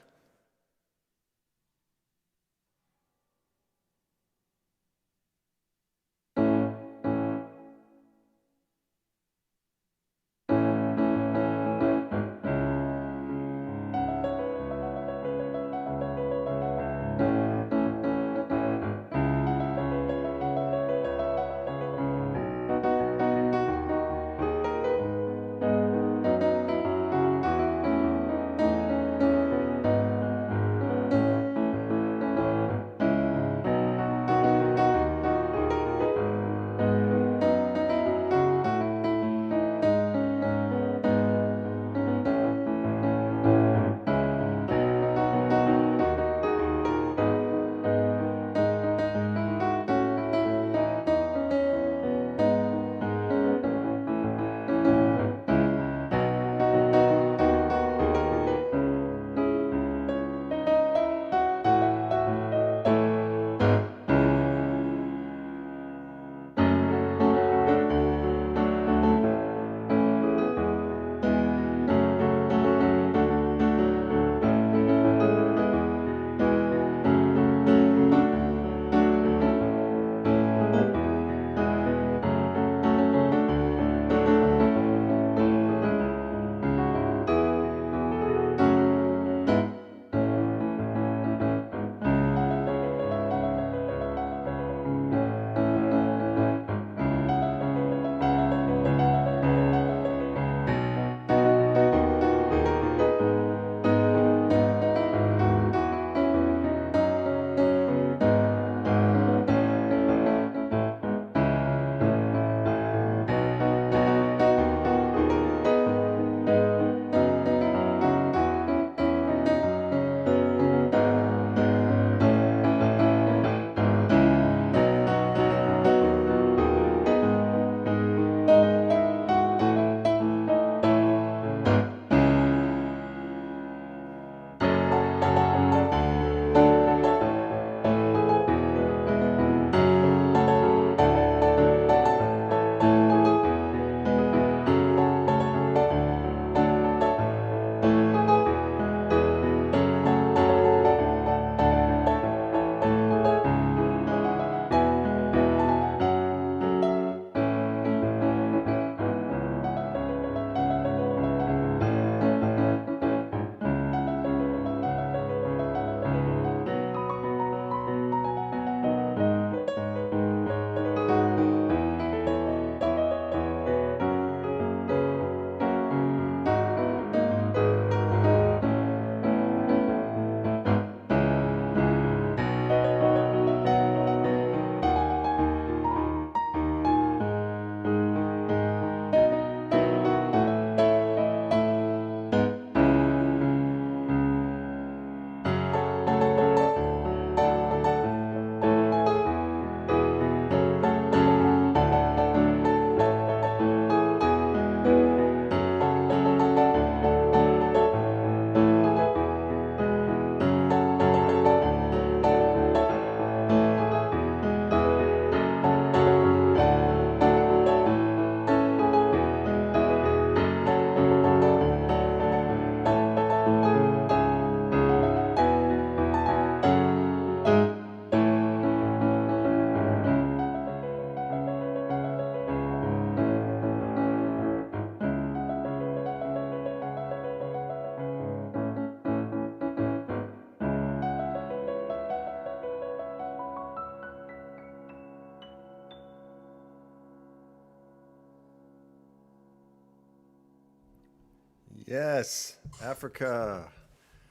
Yes, Africa.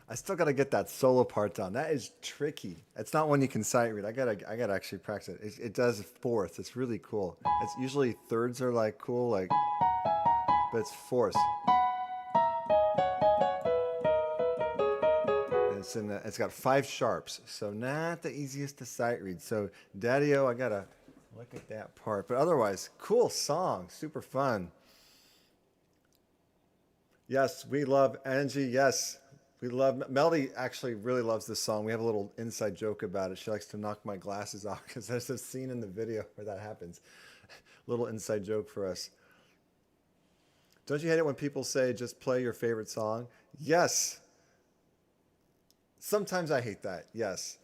I still gotta get that solo part down. That is tricky. It's not one you can sight read. I gotta actually practice it. It does fourths. It's really cool. It's usually thirds are like cool, like, but it's fourths. And it's got five sharps, so not the easiest to sight read. So Daddy-O, I gotta look at that part. But otherwise, cool song, super fun. Yes, we love Angie. Yes, we love Melody. Actually, really loves this song. We have a little inside joke about it. She likes to knock my glasses off because there's a scene in the video where that happens. Little inside joke for us. Don't you hate it when people say just play your favorite song? Yes. Sometimes I hate that. Yes.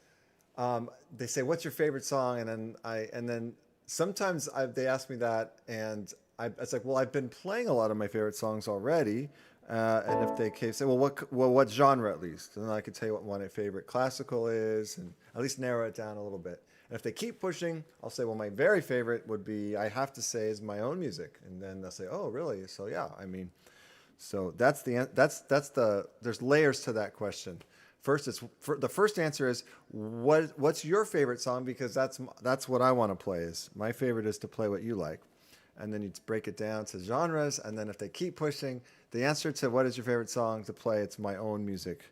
They say, "What's your favorite song?" And then sometimes they ask me that, and it's like, well, I've been playing a lot of my favorite songs already. And if they say, what genre at least? And then I could tell you what my favorite classical is, and at least narrow it down a little bit. And if they keep pushing, I'll say, well, my very favorite would be, I have to say, is my own music. And then they'll say, oh, really? So yeah, I mean, so there's layers to that question. The first answer is what's your favorite song, because that's what I want to play. Is my favorite is to play what you like, and then you break it down to genres, and then if they keep pushing, the answer to what is your favorite song to play, it's my own music,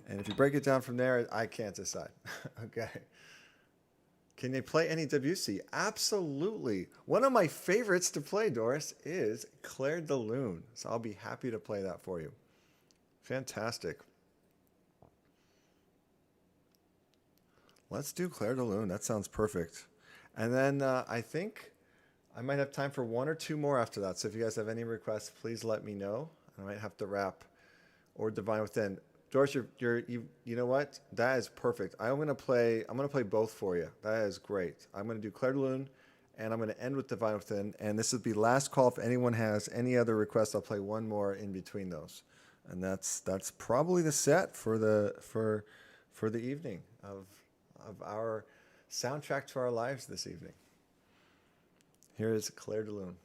and if you break it down from there, I can't decide. Okay. Can they play any Debussy? Absolutely. One of my favorites to play, Doris, is Claire de Lune. So I'll be happy to play that for you. Fantastic. Let's do Claire de Lune. That sounds perfect. And then I think I might have time for one or two more after that. So if you guys have any requests, please let me know. I might have to wrap or Divine Within. Doris, you know what? That is perfect. I'm gonna play both for you. That is great. I'm gonna do Claire de Lune, and I'm gonna end with Divine Within. And this will be last call. If anyone has any other requests, I'll play one more in between those. And that's probably the set for the evening of our soundtrack to our lives this evening. Here is Claire de Lune.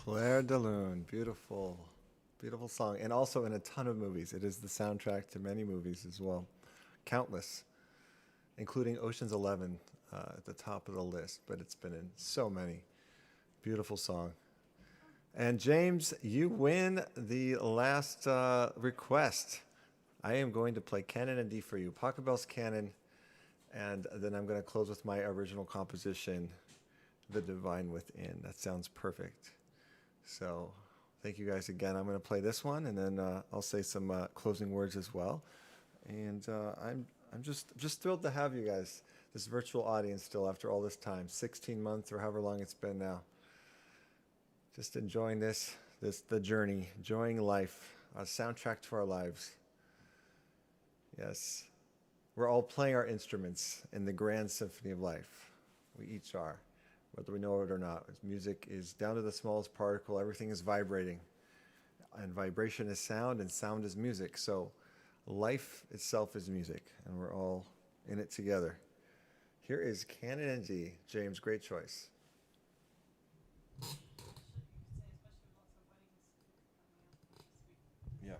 Claire de Lune, beautiful, beautiful song, and also in a ton of movies. It is the soundtrack to many movies as well, countless, including Ocean's 11 at the top of the list. But it's been in so many. Beautiful song. And James, you win the last request. I am going to play Canon and D for you, Pachelbel's Canon, and then I'm going to close with my original composition, The Divine Within. That sounds perfect. So thank you guys again. I'm going to play this one, and then I'll say some closing words as well. And I'm just thrilled to have you guys, this virtual audience, still after all this time, 16 months or however long it's been now. Just enjoying the journey, enjoying life, a soundtrack to our lives. Yes, we're all playing our instruments in the grand symphony of life. We each are, whether we know it or not. Music is down to the smallest particle. Everything is vibrating, and vibration is sound, and sound is music. So life itself is music, and we're all in it together. Here is Canon and D. James, great choice. Yeah.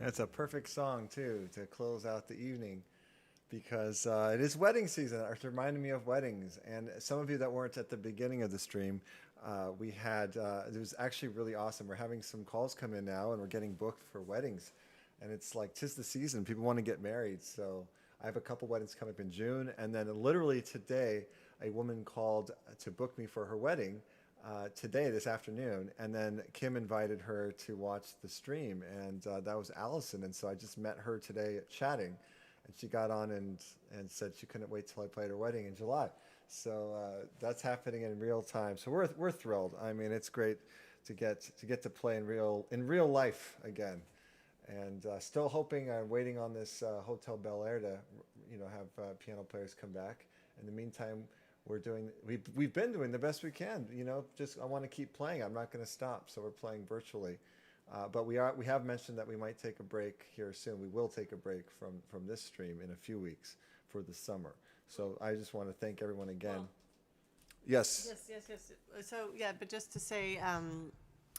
That's a perfect song too to close out the evening because it is wedding season. It reminded me of weddings, and some of you that weren't at the beginning of the stream, we had it was actually really awesome. We're having some calls come in now, and we're getting booked for weddings, and it's like 'tis the season. People want to get married, so I have a couple weddings coming up in June, and then literally today, a woman called to book me for her wedding. Today, this afternoon, and then Kim invited her to watch the stream, and that was Allison, and so I just met her today chatting, and she got on and said she couldn't wait till I played her wedding in July. So that's happening in real time. So we're thrilled. I mean, it's great to get to play in real life again, and still hoping. I'm waiting on this Hotel Bel Air to have piano players come back. In the meantime, we've been doing the best we can. Just I want to keep playing. I'm not going to stop. So we're playing virtually, but we have mentioned that we might take a break here soon. We will take a break from this stream in a few weeks for the summer. So I just want to thank everyone again. Well, Yes. Yes. So yeah, but just to say,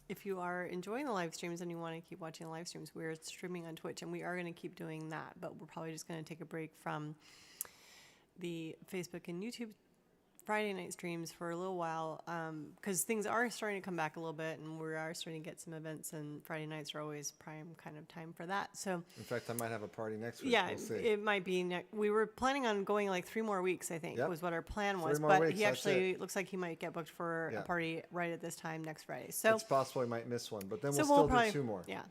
if you are enjoying the live streams and you want to keep watching the live streams, we're streaming on Twitch, and we are going to keep doing that. But we're probably just going to take a break from the Facebook and YouTube Friday night streams for a little while, because things are starting to come back a little bit, and we are starting to get some events, and Friday nights are always prime kind of time for that. So In fact, I might have a party next week. yeah, We'll see. it might be. We were planning on going like 3 more weeks, I think, Yep. was what our plan was. 3 more But weeks, he that's actually looks like he might get booked for Yeah. a party right at this time next Friday. So It's possible we might miss one, but then so we'll still probably do 2 more. Yeah.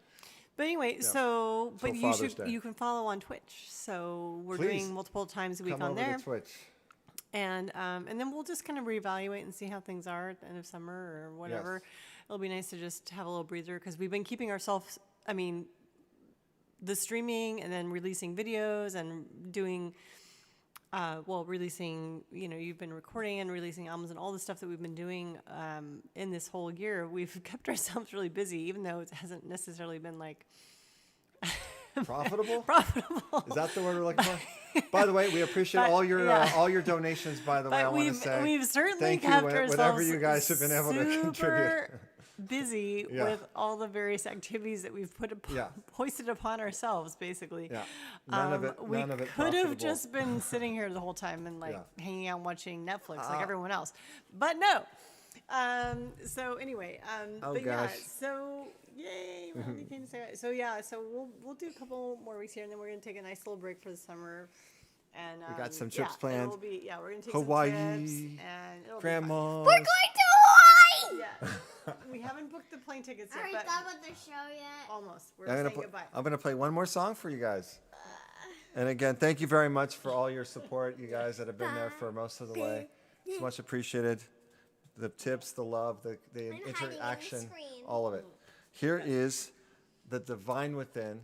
But anyway, Yeah. so but Till you Father's Day. you can follow on Twitch. So we're Please. doing multiple times a week Come on over there. to Twitch. And then we'll just kind of reevaluate and see how things are at the end of summer or whatever. Yes. It'll be nice to just have a little breather because we've been keeping ourselves, the streaming and then releasing videos and doing, releasing, you've been recording and releasing albums and all the stuff that we've been doing in this whole year. We've kept ourselves really busy, even though it hasn't necessarily been like Profitable? profitable. Is that the word we're looking for? By the way, we appreciate But, all your yeah. all your donations. By the way, I But want to say we've certainly thank kept you, ourselves whatever you guys have been able to contribute. super busy Yeah. with all the various activities that we've Yeah. hoisted upon ourselves, basically. Yeah, none of it We could could have just been sitting here the whole time and Yeah. hanging out watching Netflix like everyone else, but no. So anyway, Oh, but yeah, gosh. so yay! Well, you can say so. Yeah, so we'll do a couple more weeks here, and then we're gonna take a nice little break for the summer. And We got some yeah, trips planned. We're gonna take Hawaii, some trips, and it'll be fun. Grandma. We're going to Hawaii! Yeah, we haven't booked the plane tickets I yet, already but thought about the show yet. almost. We're I'm saying gonna goodbye. I'm gonna play one more song for you guys. And again, thank you very much for all your support, you guys that have been there for most of the way. It's much appreciated. The tips, the love, the hiding in the interaction, screen. all of it. Here is The Divine Within,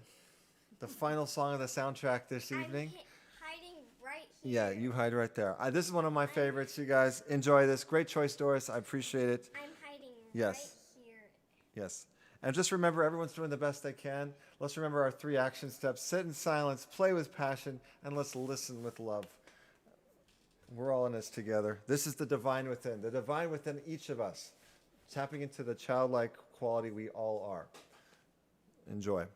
the final song of the soundtrack this evening. Hiding right here. Yeah, you hide right there. This is one of my favorites. You guys enjoy this. Great choice, Doris. I appreciate it. I'm hiding Yes. right here. Yes. And just remember, everyone's doing the best they can. Let's remember our 3 action steps. Sit in silence, play with passion, and let's listen with love. We're all in this together. This is the divine within each of us, tapping into the childlike quality we all are. Enjoy.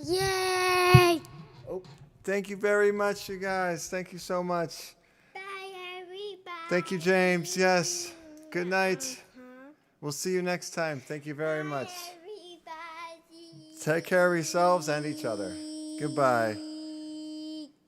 Yay! Oh, thank you very much, you guys. Thank you so much. Bye, everybody. Thank you, James. Yes. Good night. Uh-huh. We'll see you next time. Thank you very much. Bye, everybody. Take care of yourselves and each other. Goodbye.